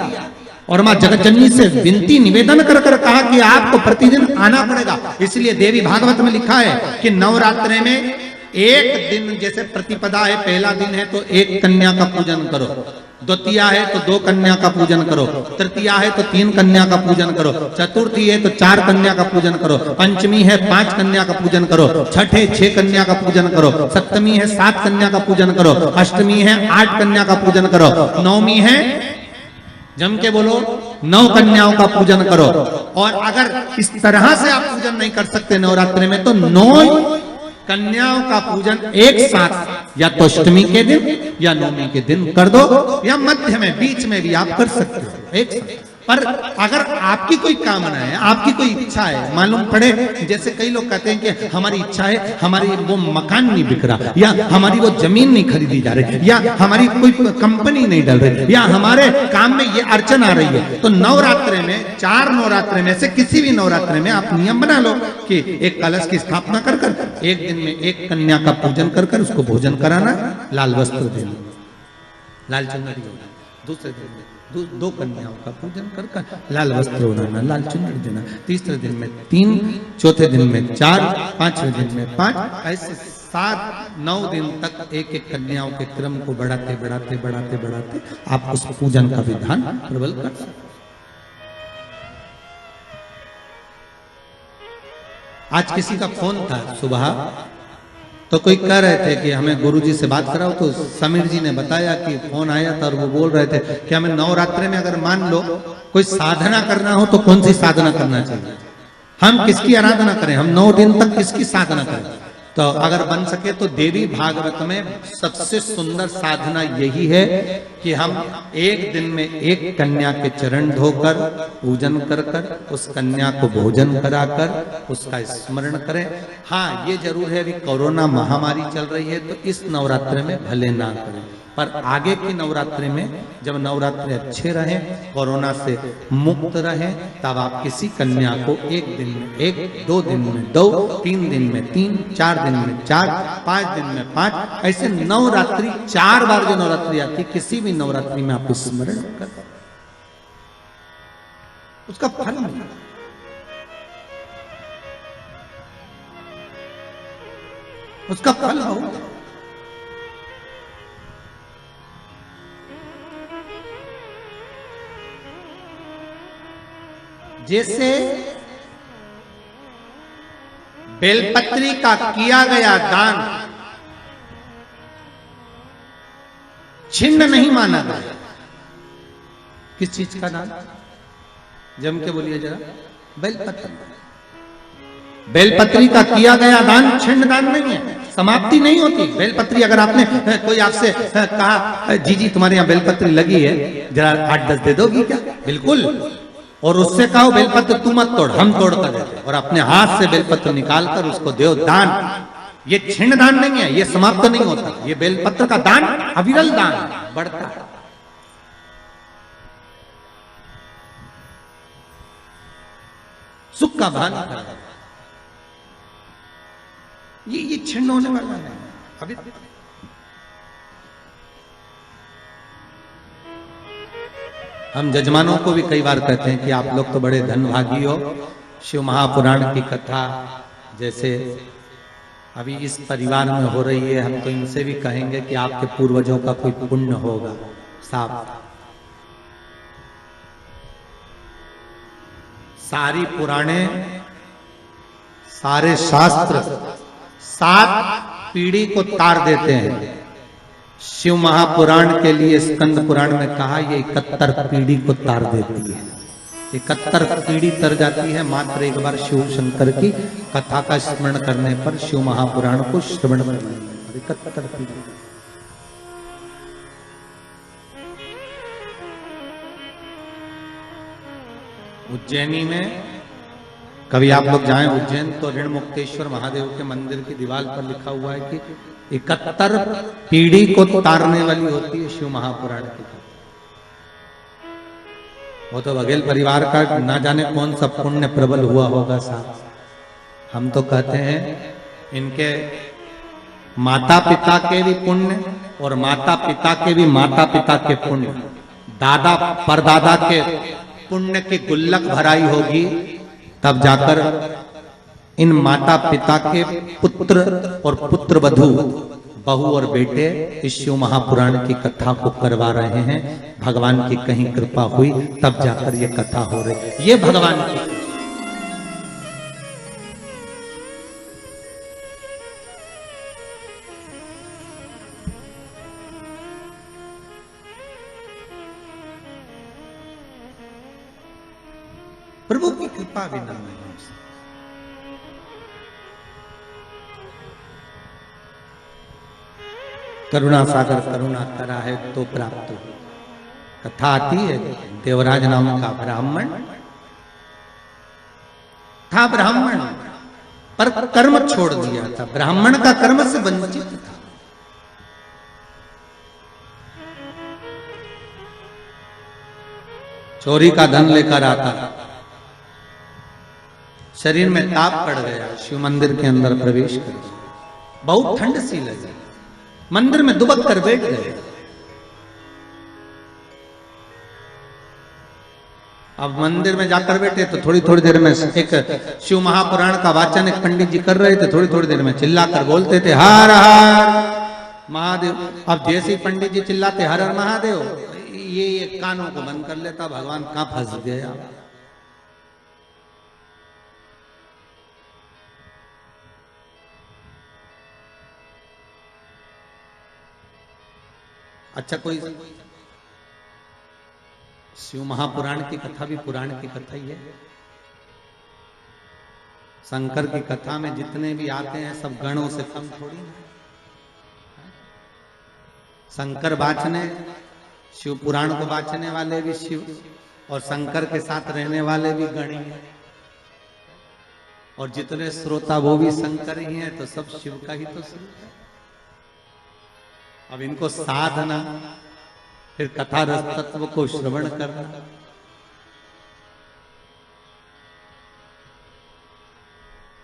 S1: और मां जगत जननी से विनती निवेदन कर कहा कि आपको प्रतिदिन आना पड़ेगा। इसलिए देवी भागवत में लिखा है कि नवरात्रि में एक दिन, जैसे प्रतिपदा है, पहला दिन है तो एक कन्या का पूजन करो, द्वितीया है तो 2 कन्या का पूजन करो, तृतीया है तो 3 कन्या का पूजन करो, चतुर्थी है तो 4 कन्या का पूजन करो, पंचमी है 5 कन्या का पूजन करो, छठ है 6 कन्या का पूजन करो, सप्तमी है 7 कन्या का पूजन करो, अष्टमी है 8 कन्या का पूजन करो, नवमी है, जम के बोलो, 9 कन्याओं का पूजन करो। और अगर इस तरह से आप पूजन नहीं कर सकते नवरात्रि में तो 9 कन्याओं का पूजन एक साथ या तो अष्टमी के दिन या नवमी के दिन कर दो, या मध्य में, बीच में भी आप कर सकते हो एक साथ। पर अगर आपकी कोई कामना है, आपकी कोई इच्छा है, मालूम पड़े, जैसे कई लोग कहते हैं कि हमारी इच्छा है, हमारी वो मकान नहीं बिक रहा, या हमारी वो जमीन नहीं खरीदी जा रही, या हमारी कोई कंपनी नहीं डल रही, या हमारे काम में ये अड़चन आ रही है, तो नवरात्रि में, 4 नवरात्रि में से किसी भी नवरात्रि में आप नियम बना लो कि एक कलश की स्थापना कर एक दिन में 1 कन्या का पूजन कर उसको भोजन कराना, लाल वस्त्र देना, लाल चुनरी देना, दूसरे दिन में 2 कन्याओं का पूजन कर लाल वस्त्र उड़ाना, लाल चुनरी देना, तीसरे दिन में 3, चौथे दिन में 4, 5वें दिन में 5, ऐसे 7-9 दिन तक एक कन्याओं के क्रम को बढ़ाते बढ़ाते बढ़ाते बढ़ाते आप उस पूजन का विधान प्रबल कर सकते। आज किसी का फोन था सुबह, तो कोई कह रहे थे कि हमें गुरुजी से बात कराओ, तो समीर जी ने बताया कि फोन आया था और वो बोल रहे थे कि हमें नवरात्रि में अगर मान लो कोई साधना करना हो तो कौन सी साधना करना चाहिए, हम किसकी आराधना करें, हम 9 दिन तक किसकी साधना करें। तो अगर बन सके तो देवी भागवत में सबसे सुंदर साधना यही है कि हम एक दिन में 1 कन्या के चरण धोकर पूजन कर उस कन्या को भोजन कराकर उसका स्मरण करें। हाँ, ये जरूर है, अभी कोरोना महामारी चल रही है तो इस नवरात्रि में भले ना करें, पर आगे की नवरात्रि में जब नवरात्रि अच्छे रहें, कोरोना से मुक्त रहें, तब आप किसी कन्या को 1 दिन में 1, 2 दिन में 2, 3 दिन में 3, 4 दिन में 4, 5 दिन में 5, ऐसे नवरात्रि 4 बार जो नवरात्रि आती, किसी भी नवरात्रि में आप स्मरण कर उसका फल मिलेगा। उसका फल होगा। जैसे बेलपत्री का किया गया दान छिन्न नहीं माना गया। किस चीज का दान? जम के बोलिए जरा। बेलपत्री। बेलपत्री का किया गया दान छिन्न दान नहीं है, समाप्ति नहीं होती। बेलपत्री अगर आपने कोई आपसे कहा जी जी तुम्हारे यहाँ बेलपत्री लगी है, जरा 8-10 दे दोगी क्या? बिल्कुल। और उससे कहो बेलपत्र तू मत तोड़, हम तोड़ कर देते, और अपने हाथ से बेलपत्र निकाल कर उसको दो दान। ये छिन्न दान नहीं है, ये समाप्त नहीं होता। ये बेलपत्र का दान अविरल दान बढ़ता है। सुख का भान करना, ये छिन्न होने वाला है अभी। हम जजमानों को भी कई बार कहते हैं कि आप लोग तो बड़े धनभागी हो। शिव महापुराण की कथा जैसे अभी इस परिवार में हो रही है, हम तो इनसे भी कहेंगे कि आपके पूर्वजों का कोई पुण्य होगा। साफ सारी पुराणे, सारे शास्त्र 7 पीढ़ी को तार देते हैं। शिव महापुराण के लिए स्कंद पुराण में कहा ये 71 पीढ़ी को तार देती है। 71 पीढ़ी तर जाती है मात्र एक बार शिव शंकर की कथा का स्मरण करने पर, शिव महापुराण को श्रवण करने पर 71 पीढ़ी। उज्जैनी में कभी आप लोग जाएं उज्जैन तो ऋण मुक्तेश्वर महादेव के मंदिर की दीवार पर लिखा हुआ है कि 71 पीढ़ी को तारने वाली होती है शिव महापुराण की कथा। वो तो बघेल परिवार का ना जाने कौन सा पुण्य प्रबल हुआ होगा साहब। हम तो कहते हैं इनके माता पिता के भी पुण्य और माता पिता के भी माता पिता के पुण्य, दादा परदादा के पुण्य की गुल्लक भराई होगी, तब जाकर इन माता पिता के पुत्र और पुत्र वधू, बहू और बेटे इस शिव महापुराण की कथा को करवा रहे हैं। भगवान की कहीं कृपा हुई तब जाकर ये कथा हो रही। ये भगवान की प्रभु की कृपा बिना नहीं हो सकती। करुणा सागर करुणा करा है तो प्राप्त हो। कथा आती है देवराज नाम का ब्राह्मण था। ब्राह्मण पर कर्म छोड़ दिया था, ब्राह्मण का कर्म से वंचित था। चोरी का धन लेकर आता, शरीर में ताप पड़ गया, शिव मंदिर के अंदर प्रवेश कर दिया। बहुत ठंड सी लगी, मंदिर में दुबक कर बैठ गए। अब मंदिर में जाकर बैठे तो थोड़ी थोड़ी देर में एक शिव महापुराण का वाचन एक पंडित जी कर रहे थे। थोड़ी थोड़ी देर में चिल्लाकर बोलते थे हर हर महादेव। अब जैसे ही पंडित जी चिल्लाते हर हर महादेव, ये कानों को बंद कर लेता, भगवान कहां फंस गया। अच्छा, कोई शिव महापुराण की कथा भी पुराण की कथा ही है। शंकर की कथा में जितने भी आते हैं सब गणों से कम थोड़ी ना। शंकर बाँचने, शिव पुराण को बाँचने वाले भी शिव, और शंकर के साथ रहने वाले भी गण ही हैं, और जितने श्रोता वो भी शंकर ही हैं, तो सब शिव का ही तो स्वरूप है। अब इनको साधना, फिर कथा रस तत्व को श्रवण करना।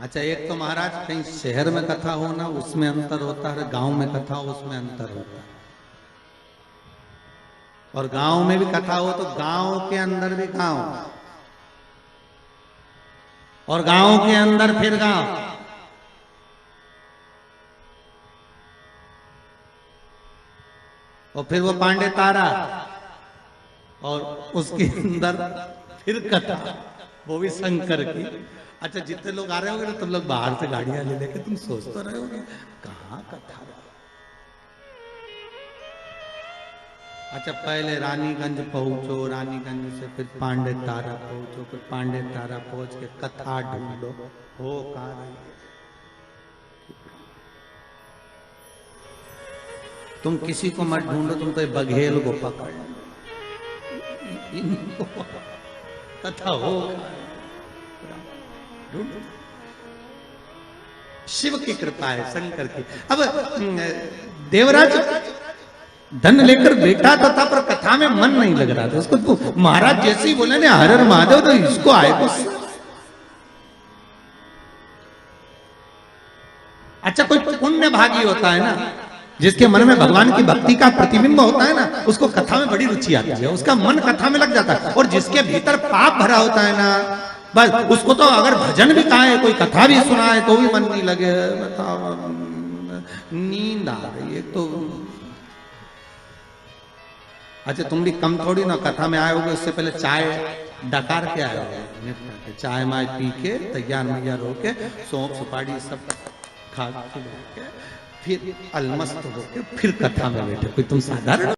S1: अच्छा, एक तो महाराज कहीं शहर में कथा होना उसमें अंतर होता है, गांव में कथा हो उसमें अंतर होता है। और गांव में भी कथा हो तो गांव के अंदर भी गांव, और गांव के अंदर फिर गांव। और फिर वो पांडे तारा, और उसके अंदर फिर कथा। वो भी शंकर की। अच्छा जितने लोग आ रहे होंगे ना तुम लोग बाहर से गाड़ियां ले लेके तुम सोच तो रहे होगे कहाँ कथा। अच्छा पहले रानीगंज पहुंचो, रानीगंज से फिर पांडे तारा पहुंचो, फिर पांडे तारा पहुंच के कथा ढूंढो हो कहाँ। तुम किसी को मत ढूंढो, तुम तो बघेल को पकड़ कथा हो ढूंढो। शिव की कृपा है, शंकर की। अब देवराज धन लेकर बैठा तो था पर कथा में मन नहीं लग रहा था उसको। तो महाराज जैसे ही बोले ना हर हर महादेव तो इसको आए गुस्सा। अच्छा कोई पुण्य भागी होता है ना जिसके मन में भगवान की भक्ति का प्रतिबिंब होता है ना उसको कथा में बड़ी रुचि आती है, उसका मन कथा में लग जाता है। और जिसके भीतर पाप भरा होता है ना बस उसको तो अगर भजन भी कहा है कोई कथा भी सुना है तो भी मन नहीं लगे। बताओ नींद आ रही है तो। अच्छा तुम भी कम थोड़ी ना कथा में आए होगे, उससे पहले चाय डकार के आए होगे, चाय माय पी के तैयार मैयार होके सौंफ सुपारी सब खा के फिर अलमस्त होके फिर कथा में बैठे। कोई तुम साधारण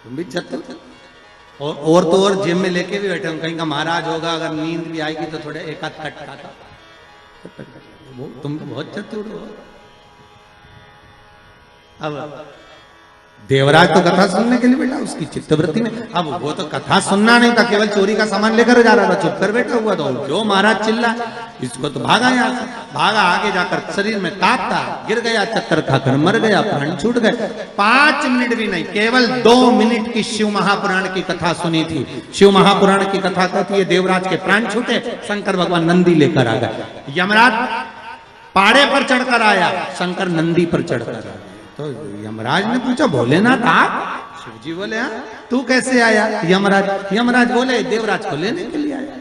S1: तुम भी चतुर। और तो और जेब में लेके भी बैठे कहीं का महाराज होगा अगर नींद भी आएगी तो थोड़े एक आध कट खाता। वो तुम बहुत चतुर हो। अब देवराज तो कथा सुनने के लिए बैठा उसकी चित्तवृत्ति में। अब वो तो कथा सुनना नहीं था, केवल चोरी का सामान लेकर जा रहा था, चुप कर बैठा हुआ था। जो महाराज चिल्ला इसको तो भागा यहाँ से, भागा आगे जाकर शरीर में कांपता गिर गया, चक्कर खाकर मर गया, प्राण छूट गए। 5 मिनट भी नहीं, केवल 2 मिनट की शिव महापुराण की कथा सुनी थी। शिव महापुराण की कथा कहती है देवराज के प्राण छूटे, शंकर भगवान नंदी लेकर आ गए। यमराज पाड़े पर चढ़कर आया, शंकर नंदी पर चढ़कर आया। तो यमराज ने पूछा भोलेनाथ आप? शिव जी बोले हाँ। तू कैसे आया? यमराज बोले देवराज को लेने के लिए आया।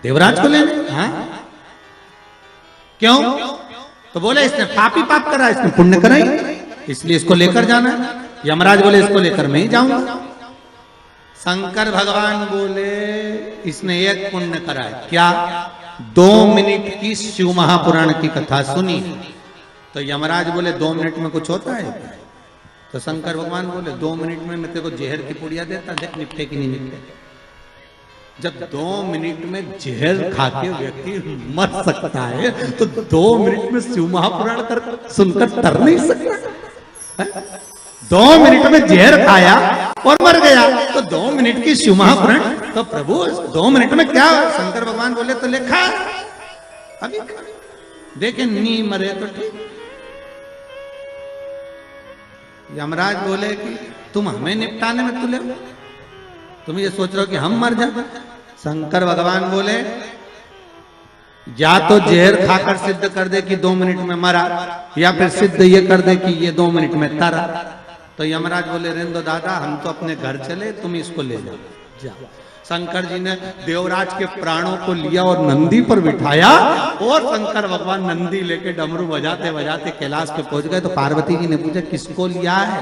S1: देवराज को लेने? हाँ। क्यों? तो बोले इसने पापी पाप करा, इसने पुण्य करा ही, इसलिए इसको लेकर जाना है। यमराज बोले इसको लेकर मैं ही जाऊंगा। शंकर भगवान बोले इसने एक पुण्य करा है। क्या? 2 मिनट की शिव महापुराण की कथा सुनी। तो यमराज बोले 2 मिनट में कुछ होता है? तो शंकर भगवान बोले 2 मिनट में मैं तेरे को जहर की पुड़िया देता, देख निपटे कि नहीं निपटे। जब 2 मिनट में जहर खा के व्यक्ति मर सकता है तो 2 मिनट में शिव महापुराण कर सुनकर तर नहीं सकता। 2 मिनट में जहर खाया और मर गया तो 2 मिनट की शिव महापुराण। तो प्रभु 2 मिनट में क्या? शंकर भगवान बोले तो लिखा अभी देखे नी मरे तो ठीक। यमराज बोले कि तुम हमें निपटाने में तुले, तुम ये सोच रहे हो कि हम मर जाए। शंकर भगवान बोले या तो जहर खाकर सिद्ध कर दे कि 2 मिनट में मरा, या फिर सिद्ध ये कर दे कि ये 2 मिनट में तरा। तो यमराज बोले रहने दो दादा, हम तो अपने घर चले, तुम इसको ले जाओ। शंकर जी ने देवराज के प्राणों को लिया और नंदी पर बिठाया, और शंकर भगवान नंदी लेके डमरू बजाते बजाते कैलाश पे पहुंच गए। तो पार्वती जी ने पूछा किसको लिया है?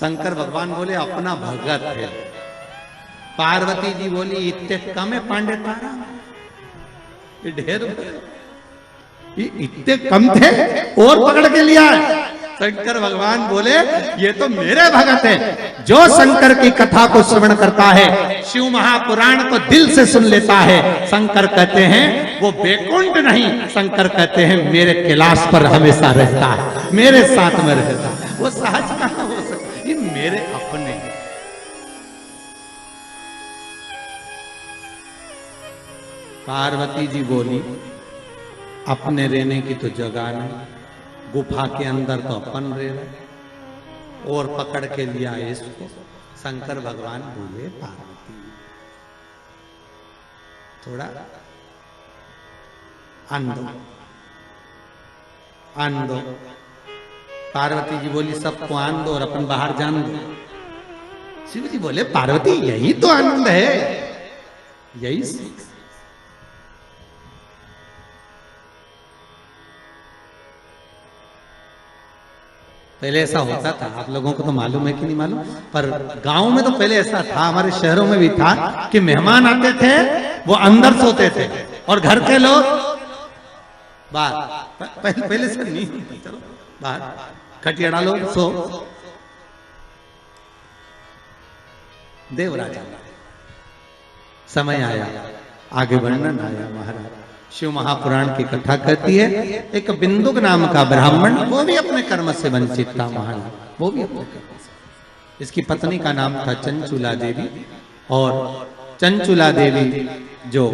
S1: शंकर भगवान बोले अपना भगत है। पार्वती जी बोली इतने कम है पांडे तारा, ये ढेर इतने कम थे और पकड़ के लिया है। शंकर भगवान बोले ये तो मेरे भगत है। जो शंकर की कथा को श्रवण करता है, शिव महापुराण को दिल से सुन लेता है, शंकर कहते हैं वो बैकुंठ नहीं, शंकर कहते हैं मेरे कैलाश पर हमेशा रहता है, मेरे साथ में रहता है। वो सहज कहां हो सकता, ये मेरे अपने। पार्वती जी बोली अपने रहने की तो जगह नहीं, गुफा के अंदर तो अपन रहे, और पकड़ के लिया इसको। शंकर भगवान बोले पार्वती थोड़ा आन दो। पार्वती जी बोली सबको आन दो और अपन बाहर जान दो। शिव जी बोले पार्वती यही तो आनंद है, यही सुख। पहले ऐसा होता था, आप लोगों को तो मालूम है कि नहीं मालूम, पर गांव में तो पहले ऐसा था, हमारे शहरों में भी था कि मेहमान आते थे वो अंदर सोते थे और घर के लोग बाहर। पहले से नहीं, चलो बाहर खटिया डालो सो। देवराज समय आया, आगे वर्णन आया महाराज। शिव महापुराण की कथा कहती है, एक बिंदुक नाम का ब्राह्मण, वो भी अपने कर्म से वंचित था महाराज, वो भी अपने कर्म से। इसकी पत्नी का नाम था चंचुला देवी, और चंचुला देवी जो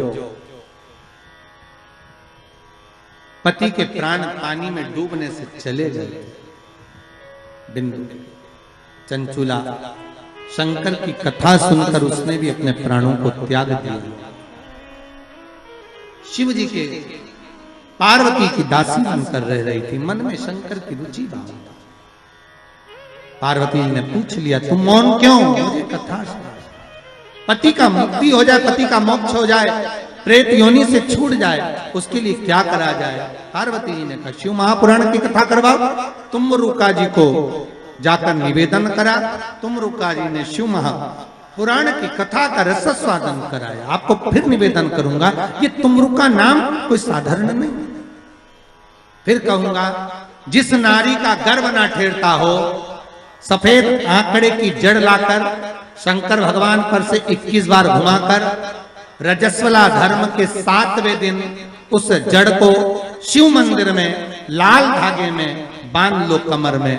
S1: पति के प्राण पानी में डूबने से चले गए, बिंदु चंचुला शंकर की कथा सुनकर उसने भी अपने प्राणों को त्याग दिया। शिव जी के पार्वती की दासी बनकर रह रही थी, मन में शंकर की रुचि भाव। पार्वती ने पूछ लिया, तुम मौन क्यों? मुझे कथा सुना। पति का मुक्ति हो जाए, पति का मोक्ष हो जाए, प्रेत योनि से छूट जाए, उसके लिए क्या करा जाए? पार्वती जी ने कहा, शिव महापुराण की कथा करवाओ। तुम रुका जी को जाकर निवेदन करा। तुम रुका जी ने शिव महापुराण की कथा का रसस्वादन कराया। आपको फिर निवेदन करूंगा, ये तुमरुका नाम कोई साधारण नहीं। फिर कहूंगा, जिस नारी का गर्भ ना ठेरता हो, सफेद आंकड़े की जड़ लाकर शंकर भगवान पर से 21 बार घुमाकर रजस्वला धर्म के 7वें दिन उस जड़ को शिव मंदिर में लाल धागे में बांध लो कमर में,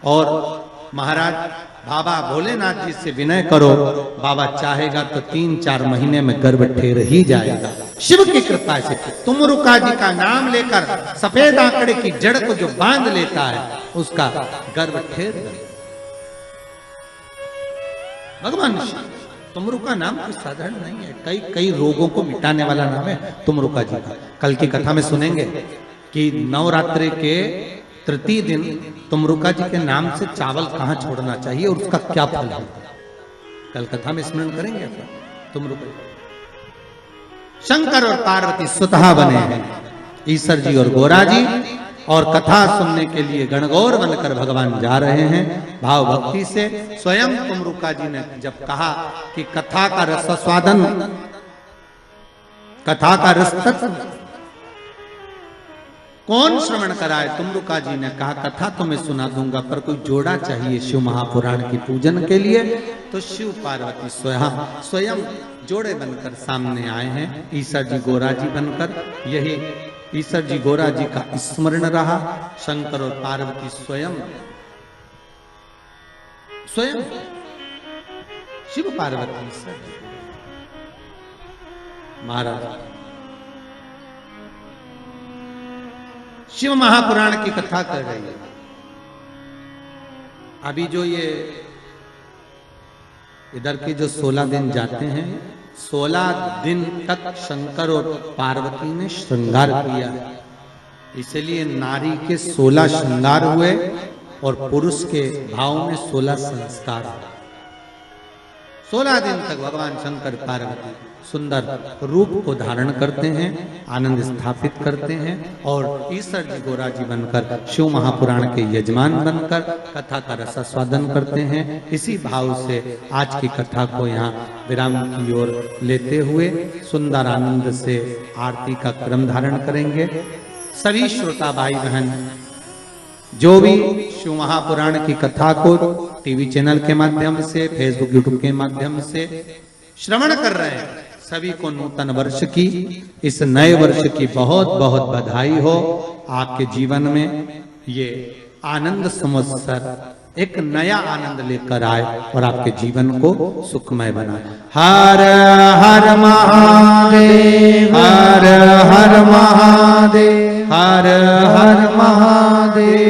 S1: और महाराज बाबा भोलेनाथ जी से विनय करो, बाबा चाहेगा तो 3-4 महीने में गर्भ ठेर ही जाएगा शिव की कृपा से। तुमरुका जी का नाम लेकर सफेद आंकड़े की जड़ को जो बांध लेता है, उसका गर्भ ठेर जाएगा। भगवान तुमरुका नाम कोई साधारण नहीं है, कई रोगों को मिटाने वाला नाम है तुमरुका जी का। कल की कथा में सुनेंगे कि नवरात्रि के तृतीय दिन तुमरुका जी के नाम से चावल कहाँ छोड़ना चाहिए और उसका क्या फल है, कल कथा में स्मरण करेंगे। तुमरुका शंकर और पार्वती स्वतः बने हैं, ईश्वर जी और गोरा जी, और कथा सुनने के लिए गणगौर बनकर भगवान जा रहे हैं भाव भक्ति से। स्वयं तुमरुका जी ने जब कहा कि कथा का रसास्वादन, कथा का रस कौन श्रवण कराए, तुमरुका जी ने कहा कथा तो मैं सुना दूंगा, पर कोई जोड़ा चाहिए शिव महापुराण की पूजन के लिए। तो शिव पार्वती स्वयं जोड़े बनकर सामने आए हैं, ईश्वर जी गोरा जी बनकर। यही ईश्वर जी गोरा जी का स्मरण रहा। शंकर और पार्वती स्वयं शिव पार्वती महाराज शिव महापुराण की कथा कर रही है। अभी जो ये इधर के जो 16 दिन जाते हैं, 16 दिन तक शंकर और पार्वती ने श्रृंगार किया, इसलिए नारी के 16 श्रृंगार हुए और पुरुष के भाव में 16 संस्कार। 16 दिन तक भगवान शंकर पार्वती सुंदर रूप को धारण करते हैं, आनंद स्थापित करते हैं, और ईश्वर जी गोरा जी बनकर शिव महापुराण के यजमान बनकर कथा का रसास्वादन करते हैं। इसी भाव से आज की कथा को यहाँ विराम की ओर लेते हुए सुंदर आनंद से आरती का क्रम धारण करेंगे। सभी श्रोता भाई बहन जो भी शिव महापुराण की कथा को टीवी चैनल के माध्यम से, फेसबुक यूट्यूब के माध्यम से श्रवण कर रहे हैं, सभी को नूतन वर्ष की, इस नए वर्ष की बहुत बहुत बधाई हो। आपके जीवन में ये आनंद संवत्सर एक नया आनंद लेकर आए और आपके जीवन को सुखमय बनाए। हर हर महादेव, हर हर महादेव, हर हर महादेव।